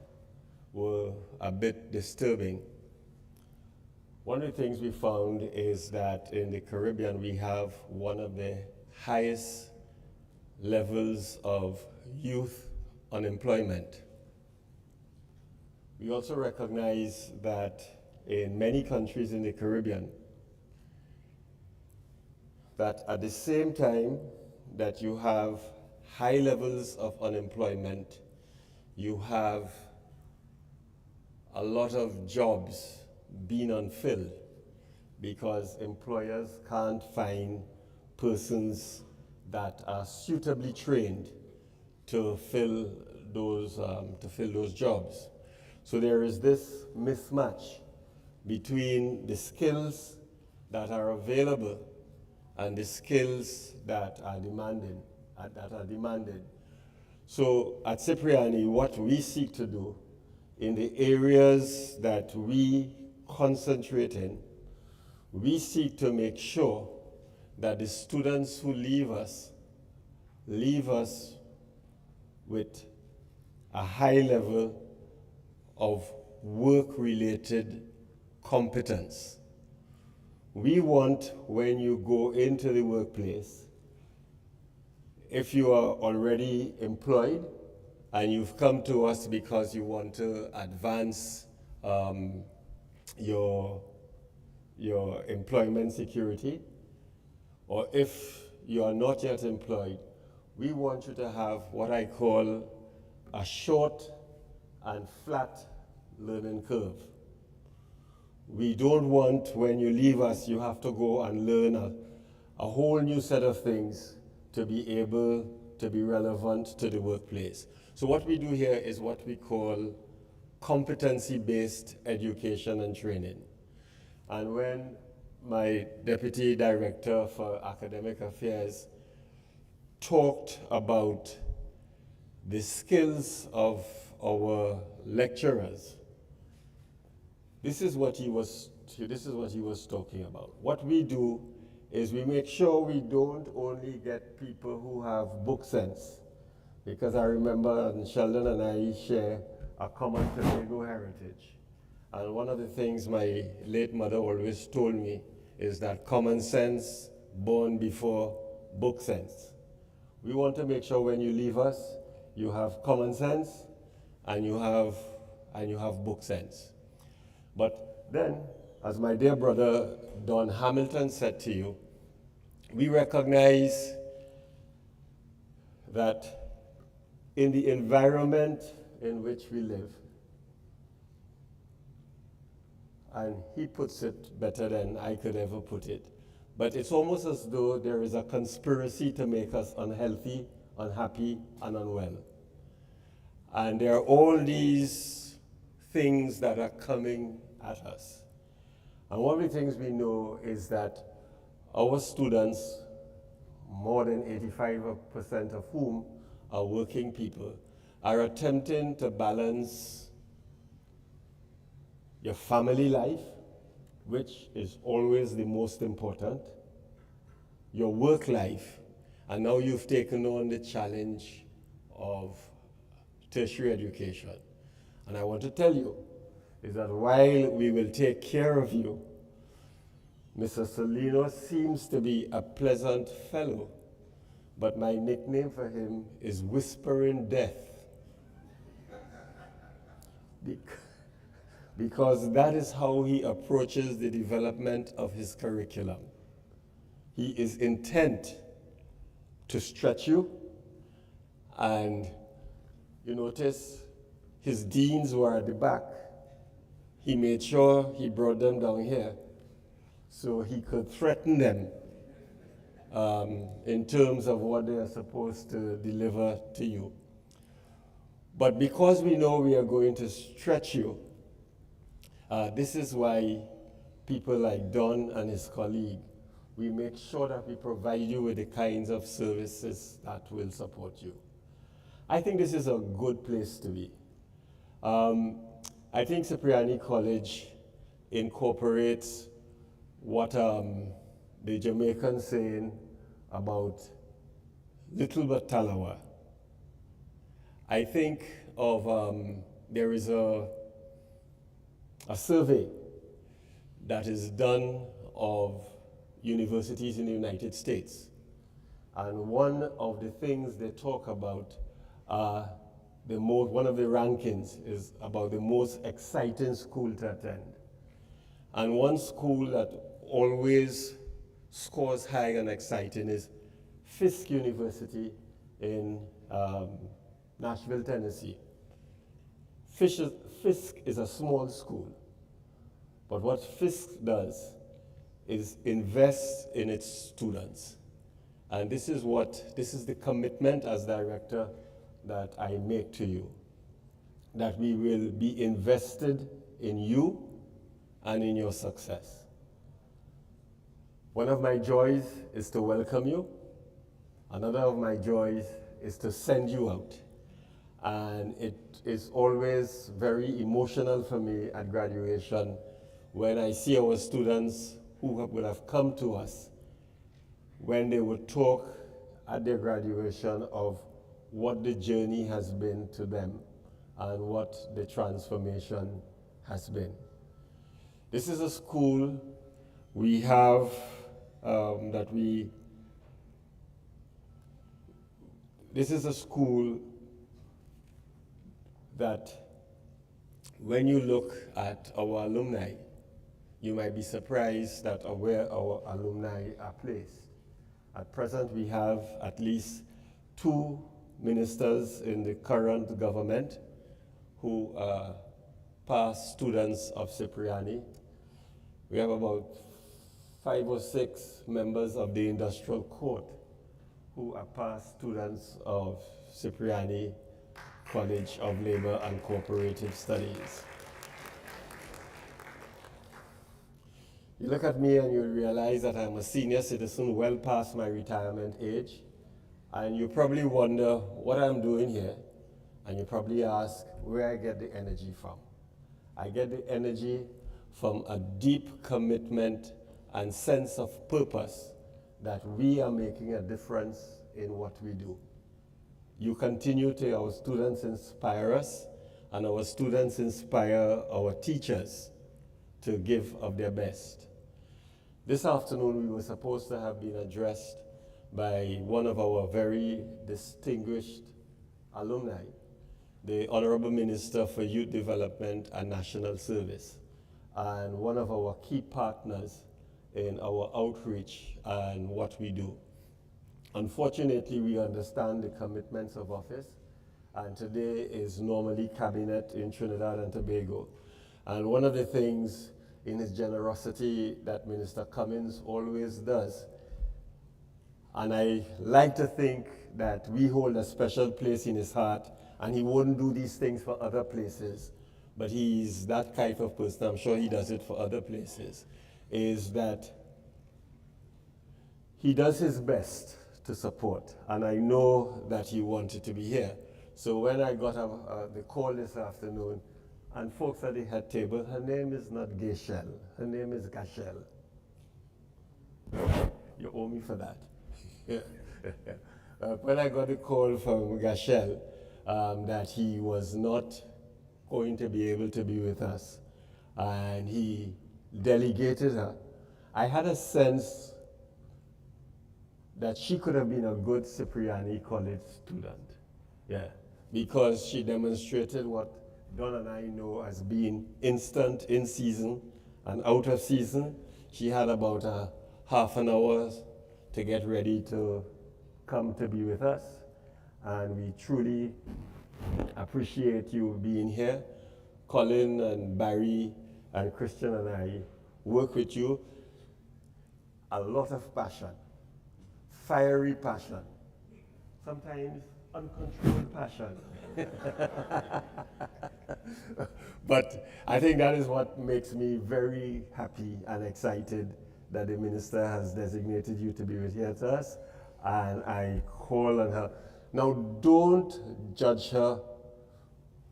were a bit disturbing. One of the things we found is that in the Caribbean, we have one of the highest levels of youth unemployment. We also recognize that in many countries in the Caribbean, that at the same time that you have high levels of unemployment, you have a lot of jobs being unfilled because employers can't find persons that are suitably trained to fill those jobs. So there is this mismatch between the skills that are available and the skills that are demanded. So at Cipriani, what we seek to do in the areas that we concentrate in, we seek to make sure that the students who leave us with a high level of work-related competence. We want, when you go into the workplace, if you are already employed and you've come to us because you want to advance your employment security, or if you are not yet employed, we want you to have what I call a short and flat learning curve. We don't want, when you leave us, you have to go and learn a whole new set of things to be able to be relevant to the workplace. So what we do here is what we call competency-based education and training. And when my Deputy Director for Academic Affairs talked about the skills of our lecturers, this is what he was talking about. What we do is we make sure we don't only get people who have book sense, because I remember, and Sheldon and I share a common Tobago heritage. And one of the things my late mother always told me is that common sense born before book sense. We want to make sure when you leave us, you have common sense and you have book sense. But then, as my dear brother Don Hamilton said to you, we recognize that in the environment in which we live, and he puts it better than I could ever put it, but it's almost as though there is a conspiracy to make us unhealthy, unhappy, and unwell. And there are all these things that are coming at us. And one of the things we know is that our students, more than 85% of whom are working people, are attempting to balance your family life, which is always the most important, your work life, and now you've taken on the challenge of tertiary education. And I want to tell you is that while we will take care of you, Mr. Solino seems to be a pleasant fellow, but my nickname for him is Whispering Death. Because that is how he approaches the development of his curriculum. He is intent to stretch you, and you notice his deans were at the back. He made sure he brought them down here so he could threaten them in terms of what they are supposed to deliver to you. But because we know we are going to stretch you, this is why people like Don and his colleague, we make sure that we provide you with the kinds of services that will support you. I think this is a good place to be. I think Cipriani College incorporates what the Jamaicans saying about little but talawa. I think of, there is a survey that is done of universities in the United States. And one of the things they talk about, one of the rankings is about the most exciting school to attend. And one school that always scores high and exciting is Fisk University in Nashville, Tennessee. Fisk is a small school, but what Fisk does is invest in its students. And this is the commitment as director that I make to you, that we will be invested in you and in your success. One of my joys is to welcome you. Another of my joys is to send you out. And it is always very emotional for me at graduation when I see our students who would have come to us when they would talk at their graduation of what the journey has been to them and what the transformation has been. This is a school we have this is a school that when you look at our alumni, you might be surprised at where our alumni are placed. At present, we have at least 2 ministers in the current government who are past students of Cipriani. We have about 5 or 6 members of the industrial court who are past students of Cipriani College of Labor and Cooperative Studies. You look at me and you realize that I'm a senior citizen well past my retirement age, and you probably wonder what I'm doing here, and you probably ask where I get the energy from. I get the energy from a deep commitment and sense of purpose that we are making a difference in what we do. You continue to, our students inspire us, and our students inspire our teachers to give of their best. This afternoon, we were supposed to have been addressed by one of our very distinguished alumni, the Honorable Minister for Youth Development and National Service, and one of our key partners in our outreach and what we do. Unfortunately, we understand the commitments of office, and today is normally cabinet in Trinidad and Tobago. And one of the things in his generosity that Minister Cummins always does, and I like to think that we hold a special place in his heart, and he wouldn't do these things for other places, but he's that kind of person, I'm sure he does it for other places, is that he does his best to support, and I know that he wanted to be here. So when I got the call this afternoon, and folks at the head table, her name is not Gashel, her name is Gashel. You owe me for that. When I got a call from Gashel that he was not going to be able to be with us, and he delegated her, I had a sense that she could have been a good Cipriani College student. Yeah, because she demonstrated what Don and I know as being instant, in season, and out of season. She had about a half an hour to get ready to come to be with us. And we truly appreciate you being here. Colin and Barry and Christian and I work with you. A lot of passion, fiery passion, sometimes uncontrolled passion. But I think that is what makes me very happy and excited that the minister has designated you to be with here to us. And I call on her. Now, don't judge her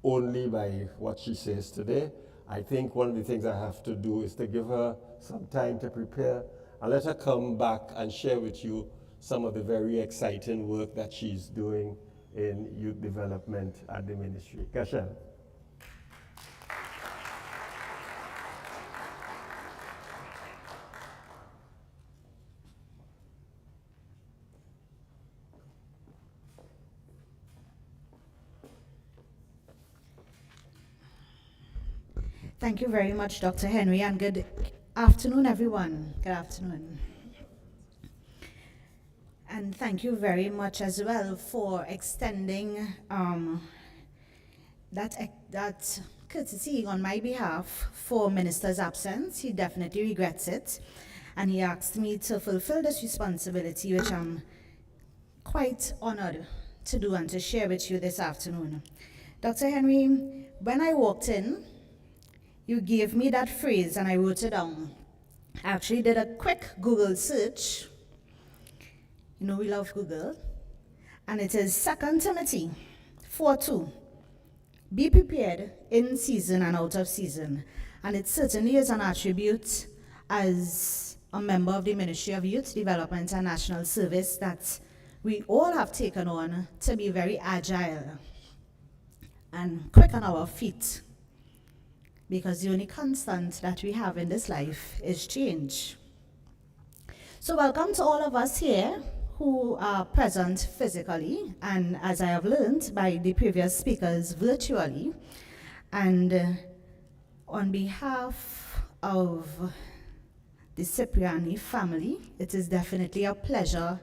only by what she says today. I think one of the things I have to do is to give her some time to prepare and let her come back and share with you some of the very exciting work that she's doing in youth development at the ministry. Kashel. Thank you very much, Dr. Henry, and good afternoon, everyone. Good afternoon. And thank you very much as well for extending that courtesy on my behalf for Minister's absence. He definitely regrets it, and he asked me to fulfill this responsibility, which I'm quite honored to do and to share with you this afternoon. Dr. Henry, when I walked in, you gave me that phrase and I wrote it down. I actually did a quick Google search. You know we love Google. And it is 2 Timothy 4:2. Be prepared in season and out of season. And it certainly is an attribute as a member of the Ministry of Youth Development and National Service that we all have taken on to be very agile and quick on our feet. Because the only constant that we have in this life is change. So welcome to all of us here who are present physically, and as I have learned by the previous speakers, virtually. And on behalf of the Cipriani family, it is definitely a pleasure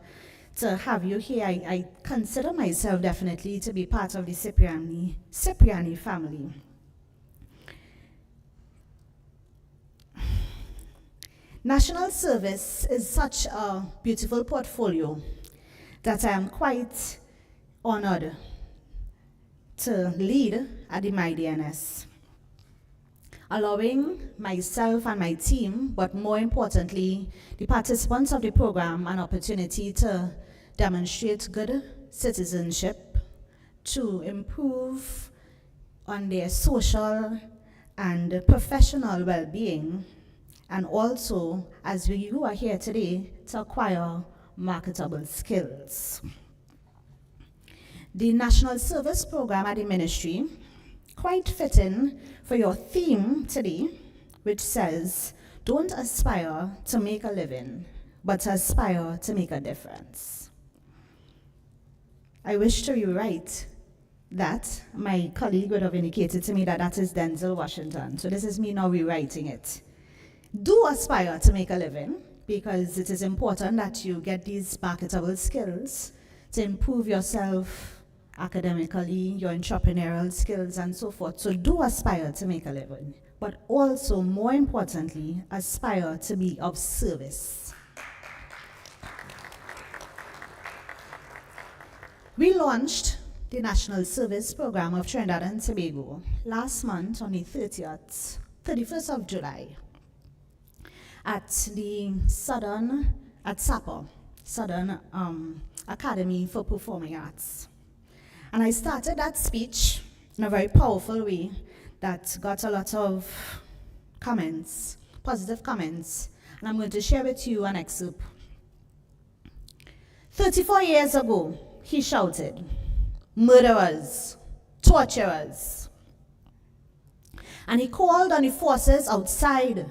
to have you here. I consider myself definitely to be part of the Cipriani family. National service is such a beautiful portfolio that I am quite honored to lead at the MyDNS, allowing myself and my team, but more importantly, the participants of the program, an opportunity to demonstrate good citizenship, to improve on their social and professional well-being, and also, as you are here today, to acquire marketable skills. The National Service Program at the Ministry, quite fitting for your theme today, which says, don't aspire to make a living, but aspire to make a difference. I wish to rewrite that. My colleague would have indicated to me that that is Denzel Washington. So this is me now rewriting it. Do aspire to make a living, because it is important that you get these marketable skills to improve yourself academically, your entrepreneurial skills, and so forth. So do aspire to make a living, but also, more importantly, aspire to be of service. We launched the National Service Program of Trinidad and Tobago last month on the 31st of July. At the Southern Academy for Performing Arts. And I started that speech in a very powerful way that got a lot of comments, positive comments, and I'm going to share with you an excerpt. 34 years ago, he shouted, "Murderers, torturers." And he called on the forces outside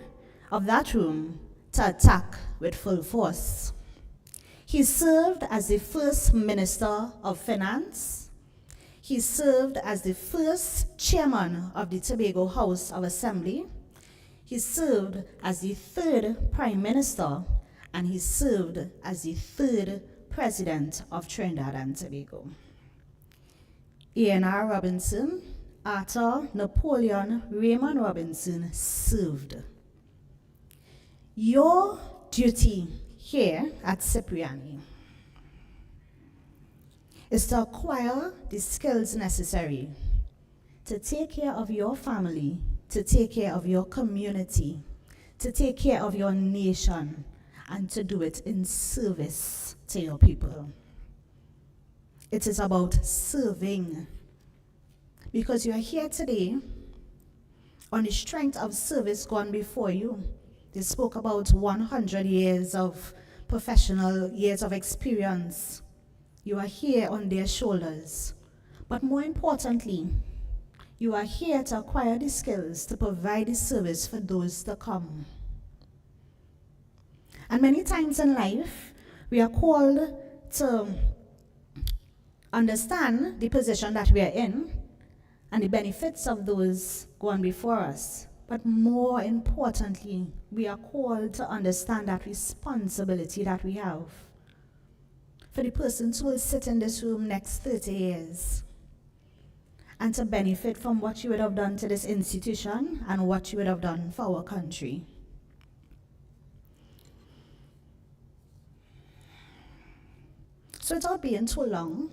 of that room to attack with full force. He served as the first Minister of Finance. He served as the first chairman of the Tobago House of Assembly. He served as the third Prime Minister, and he served as the third President of Trinidad and Tobago. A.N.R. Robinson, Arthur Napoleon Raymond Robinson served. Your duty here at Cipriani is to acquire the skills necessary to take care of your family, to take care of your community, to take care of your nation, and to do it in service to your people. It is about serving. Because you are here today on the strength of service gone before you. They spoke about 100 years of professional years of experience. You are here on their shoulders. But more importantly, you are here to acquire the skills to provide the service for those to come. And many times in life, we are called to understand the position that we are in and the benefits of those going before us. But more importantly, we are called to understand that responsibility that we have for the persons who will sit in this room next 30 years and to benefit from what you would have done to this institution and what you would have done for our country. So without being too long,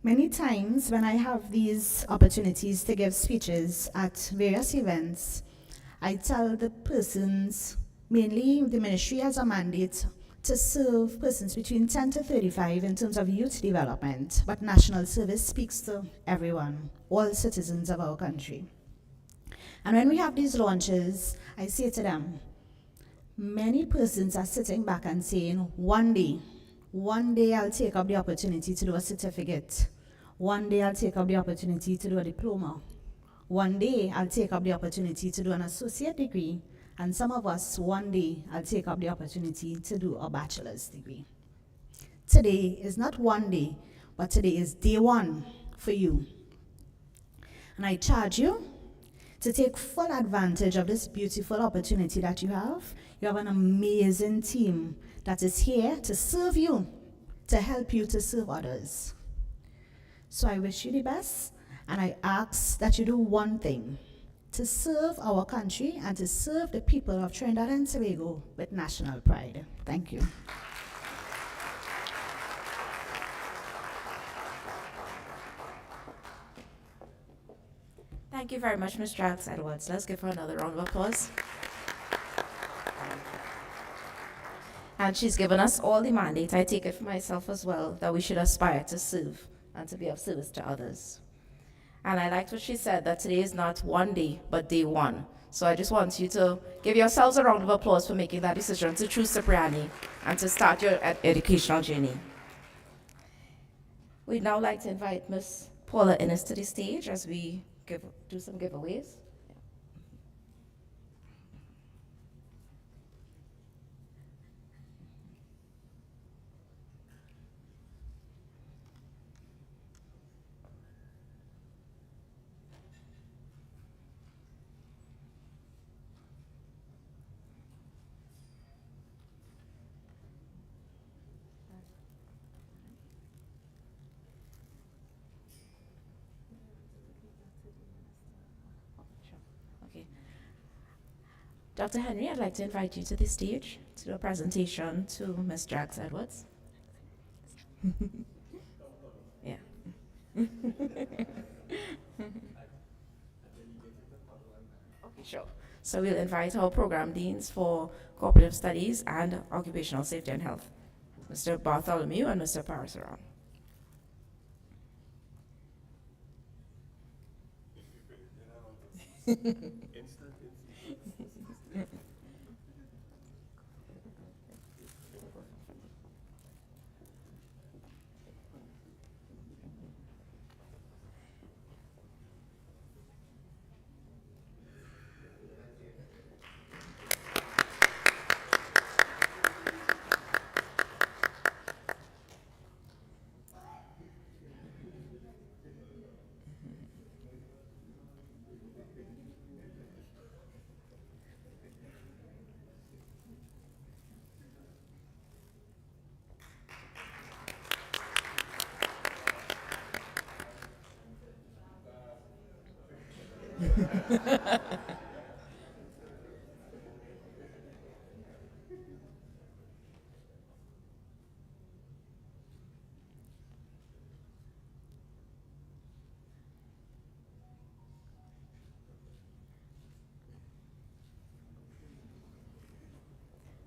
many times when I have these opportunities to give speeches at various events, I tell the persons, mainly the ministry has a mandate to serve persons between 10 to 35 in terms of youth development, but national service speaks to everyone, all citizens of our country. And when we have these launches, I say to them, many persons are sitting back and saying, one day I'll take up the opportunity to do a certificate. One day I'll take up the opportunity to do a diploma. One day I'll take up the opportunity to do an associate degree. And some of us, one day I'll take up the opportunity to do a bachelor's degree. Today is not one day, but today is day one for you. And I charge you to take full advantage of this beautiful opportunity that you have. You have an amazing team that is here to serve you, to help you to serve others. So I wish you the best, and I ask that you do one thing, to serve our country and to serve the people of Trinidad and Tobago with national pride. Thank you. Thank you very much, Ms. Drax Edwards. Let's give her another round of applause. And she's given us all the mandate. I take it for myself as well, that we should aspire to serve and to be of service to others. And I liked what she said, that today is not one day, but day one. So I just want you to give yourselves a round of applause for making that decision to choose Cipriani and to start your educational journey. We'd now like to invite Ms. Paula Innes to the stage as we do some giveaways. Dr. Henry, I'd like to invite you to the stage to do a presentation to Ms. Drax Edwards. Yeah. Okay, sure. So we'll invite our program deans for cooperative studies and occupational safety and health, Mr. Bartholomew and Mr. Parasaran.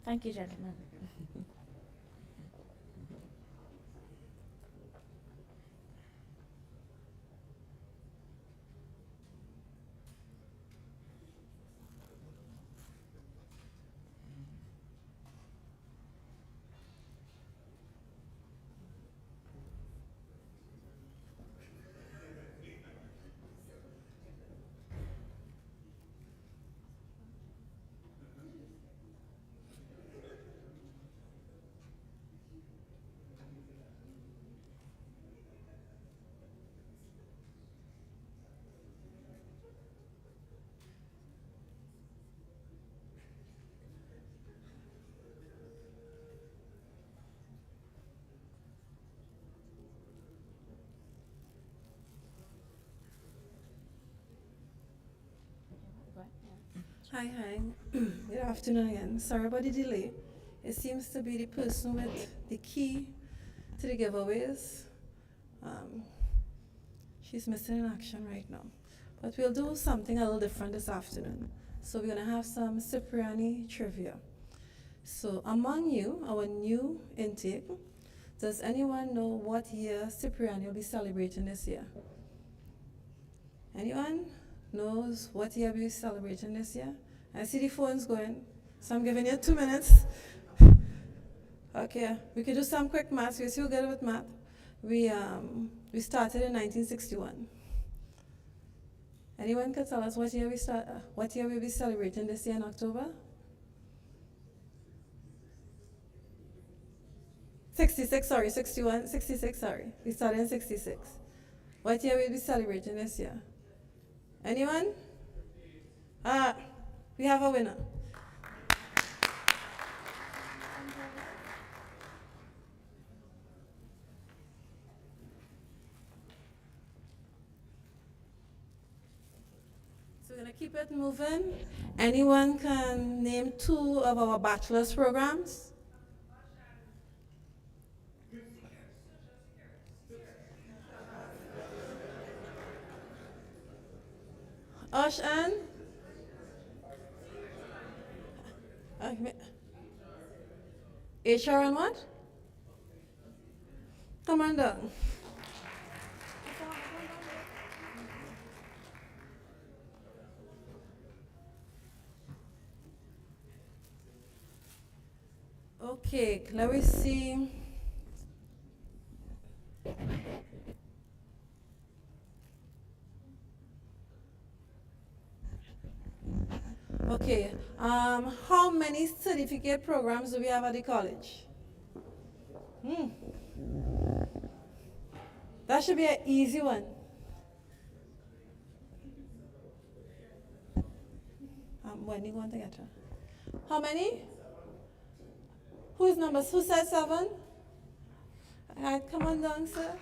Thank you, gentlemen. Hi, hi. Good afternoon again. Sorry about the delay. It seems to be the person with the key to the giveaways. She's missing in action right now. But we'll do something a little different this afternoon. So we're gonna have some Cipriani trivia. So among you, our new intake, does anyone know what year Cipriani will be celebrating this year? Anyone knows what year we'll be celebrating this year? I see the phones going, so I'm giving you 2 minutes. Okay, we could do some quick math. We're still good with math. We started in 1961. Anyone could tell us what year we'll be celebrating this year in October? 66, sorry, 61, 66, sorry. We started in 66. What year we'll be celebrating this year? Anyone? We have a winner. So we're gonna keep it moving. Anyone can name 2 of our bachelor's programs? Ush and? HR and what? Come on down. Okay, let me see. Okay, how many certificate programs do we have at the college? That should be an easy one. When do you want to get her? How many? Who's numbers? Who said 7? Come on down, sir.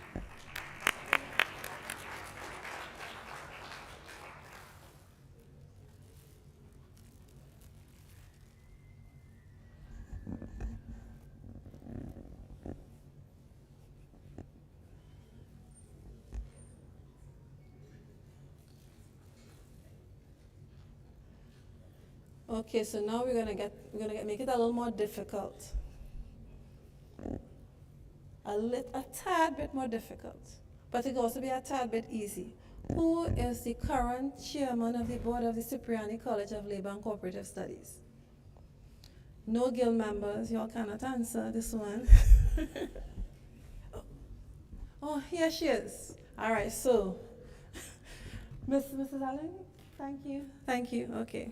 Okay, so now we're gonna make it a little more difficult. A tad bit more difficult, but it can also be a tad bit easy. Who is the current chairman of the board of the Cipriani College of Labor and Cooperative Studies? No guild members, y'all cannot answer this one. Oh, here she is. All right, so, Mrs. Allen, thank you, okay.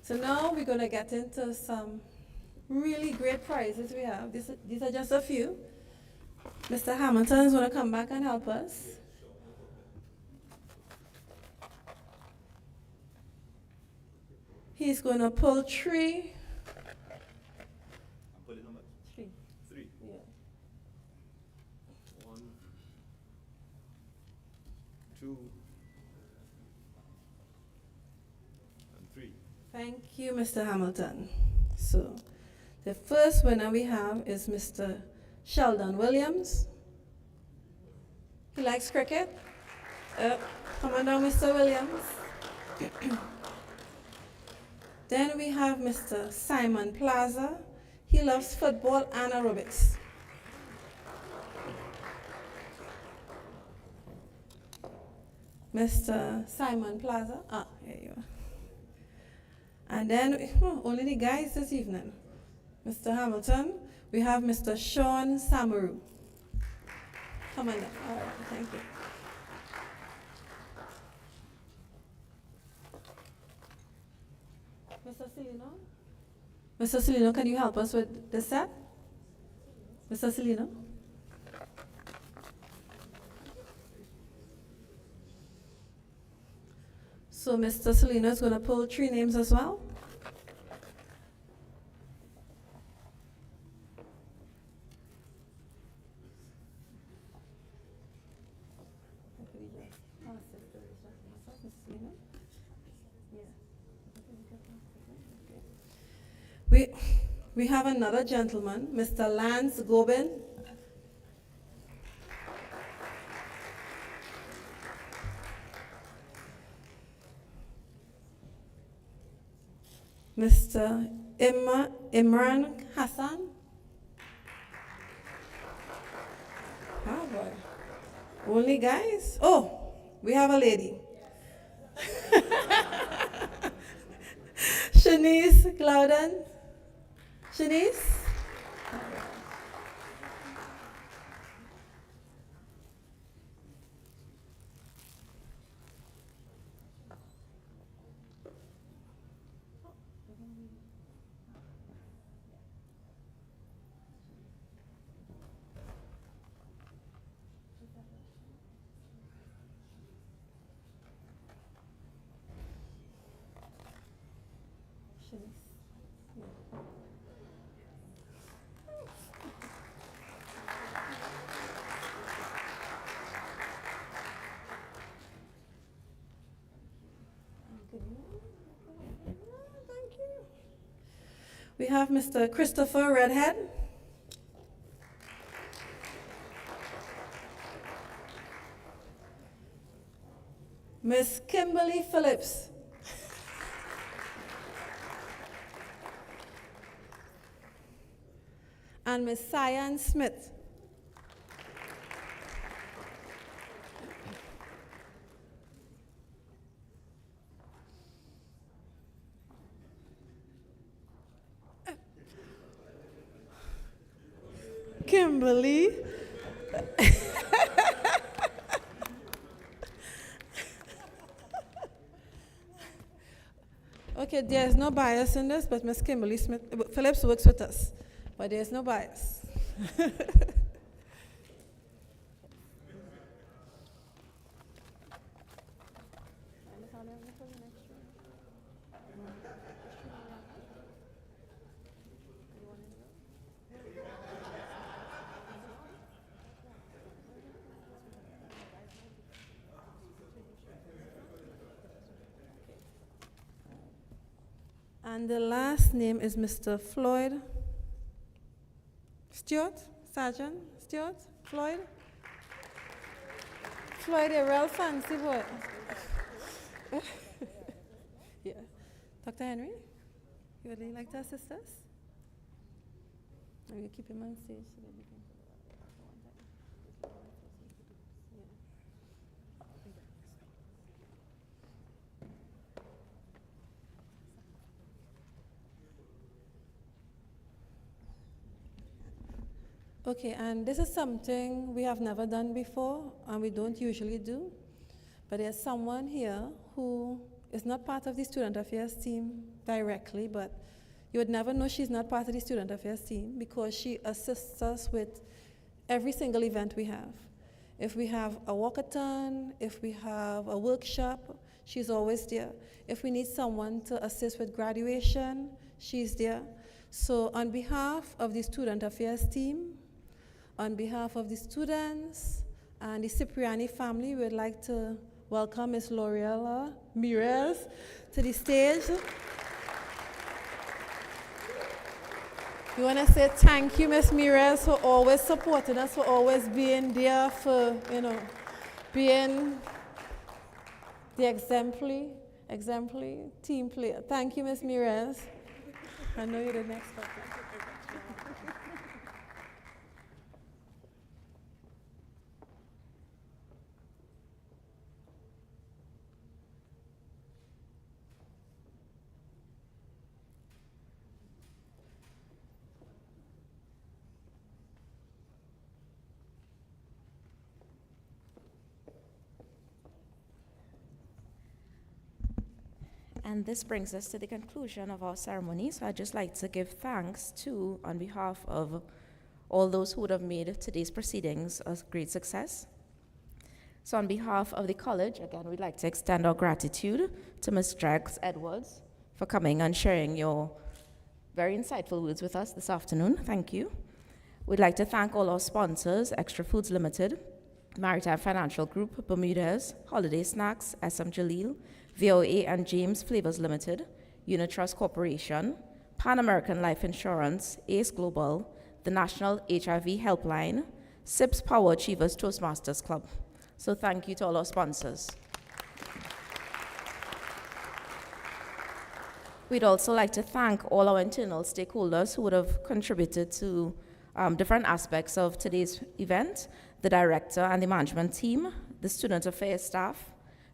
So now we're gonna get into some really great prizes we have. These are just a few. Mr. Hamilton is gonna come back and help us. He's gonna pull 3. I'm pulling number 3. 3. Yeah. 1, 2, Thank you, Mr. Hamilton. So, the first winner we have is Mr. Sheldon Williams. He likes cricket. Come on down, Mr. Williams. Then we have Mr. Simon Plaza. He loves football and aerobics. Mr. Simon Plaza. Here you are. And then, only the guys this evening. Mr. Hamilton, we have Mr. Sean Samaru. Come on down. All right, thank you. Mr. Celino? Mr. Celino, can you help us with the set? Mr. Celino? So Mr. Celino is going to pull 3 names as well. We have another gentleman, Mr. Lance Gobin. Mr. Imran Hassan. Oh boy. Only guys? Oh, we have a lady. Shanice Clouden. Shanice? We have Mr. Christopher Redhead. Miss Kimberly Phillips. And Miss Cyan Smith. Kimberly. Okay, there's no bias in this, but Miss Kimberly Smith Phillips works with us, but there's no bias. And the last name is Mr. Floyd Stewart, Sergeant Stewart, Floyd. Floyd, a real fancy boy. Yeah. Dr. Henry, you would like to assist us? Or you keep him on stage so that we can. Okay, and this is something we have never done before, and we don't usually do. But there's someone here who is not part of the student affairs team directly, but you would never know she's not part of the student affairs team because she assists us with every single event we have. If we have a walkathon, if we have a workshop, she's always there. If we need someone to assist with graduation, she's there. So on behalf of the student affairs team, on behalf of the students and the Cipriani family, we would like to welcome Ms. L'Oreal Mirez to the stage. We want to say thank you, Miss Mires, for always supporting us, for always being there, for, being the exemplary team player. Thank you, Miss Mires. I know you're the next person. And this brings us to the conclusion of our ceremony. So I'd just like to give thanks on behalf of all those who would have made today's proceedings a great success. So on behalf of the college, again, we'd like to extend our gratitude to Ms. Drex Edwards for coming and sharing your very insightful words with us this afternoon. Thank you. We'd like to thank all our sponsors, Extra Foods Limited, Maritime Financial Group, Bermudez, Holiday Snacks, SM Jalil, VOA and James Flavors Limited, Unitrust Corporation, Pan American Life Insurance, ACE Global, the National HIV Helpline, SIPS Power Achievers Toastmasters Club. So thank you to all our sponsors. We'd also like to thank all our internal stakeholders who would have contributed to different aspects of today's event, the director and the management team, the student affairs staff,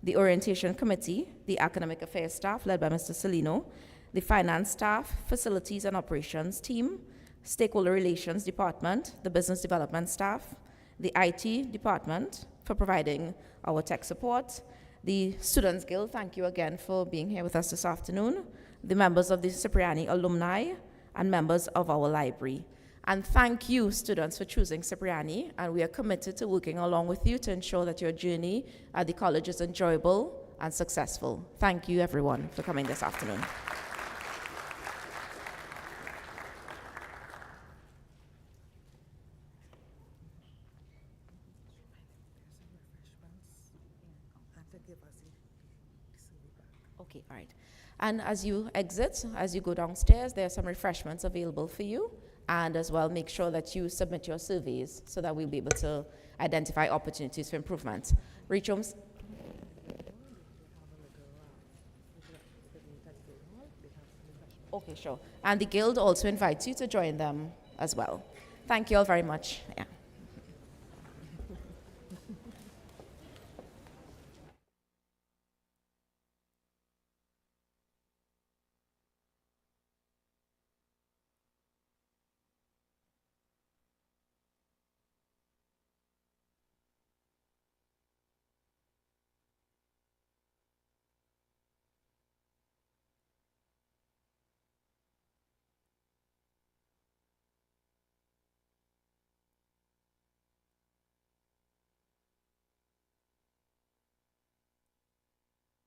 the orientation committee, the academic affairs staff led by Mr. Celino, the finance staff, facilities and operations team, stakeholder relations department, the business development staff, the IT department for providing our tech support, the Students Guild, thank you again for being here with us this afternoon, the members of the Cipriani alumni, and members of our library. And thank you, students, for choosing Cipriani, and we are committed to working along with you to ensure that your journey at the college is enjoyable and successful. Thank you, everyone, for coming this afternoon. Okay, all right. And as you exit, as you go downstairs, there are some refreshments available for you. And as well, make sure that you submit your surveys so that we'll be able to identify opportunities for improvement. Reach homes. Okay, sure. And the Guild also invites you to join them as well. Thank you all very much. Yeah.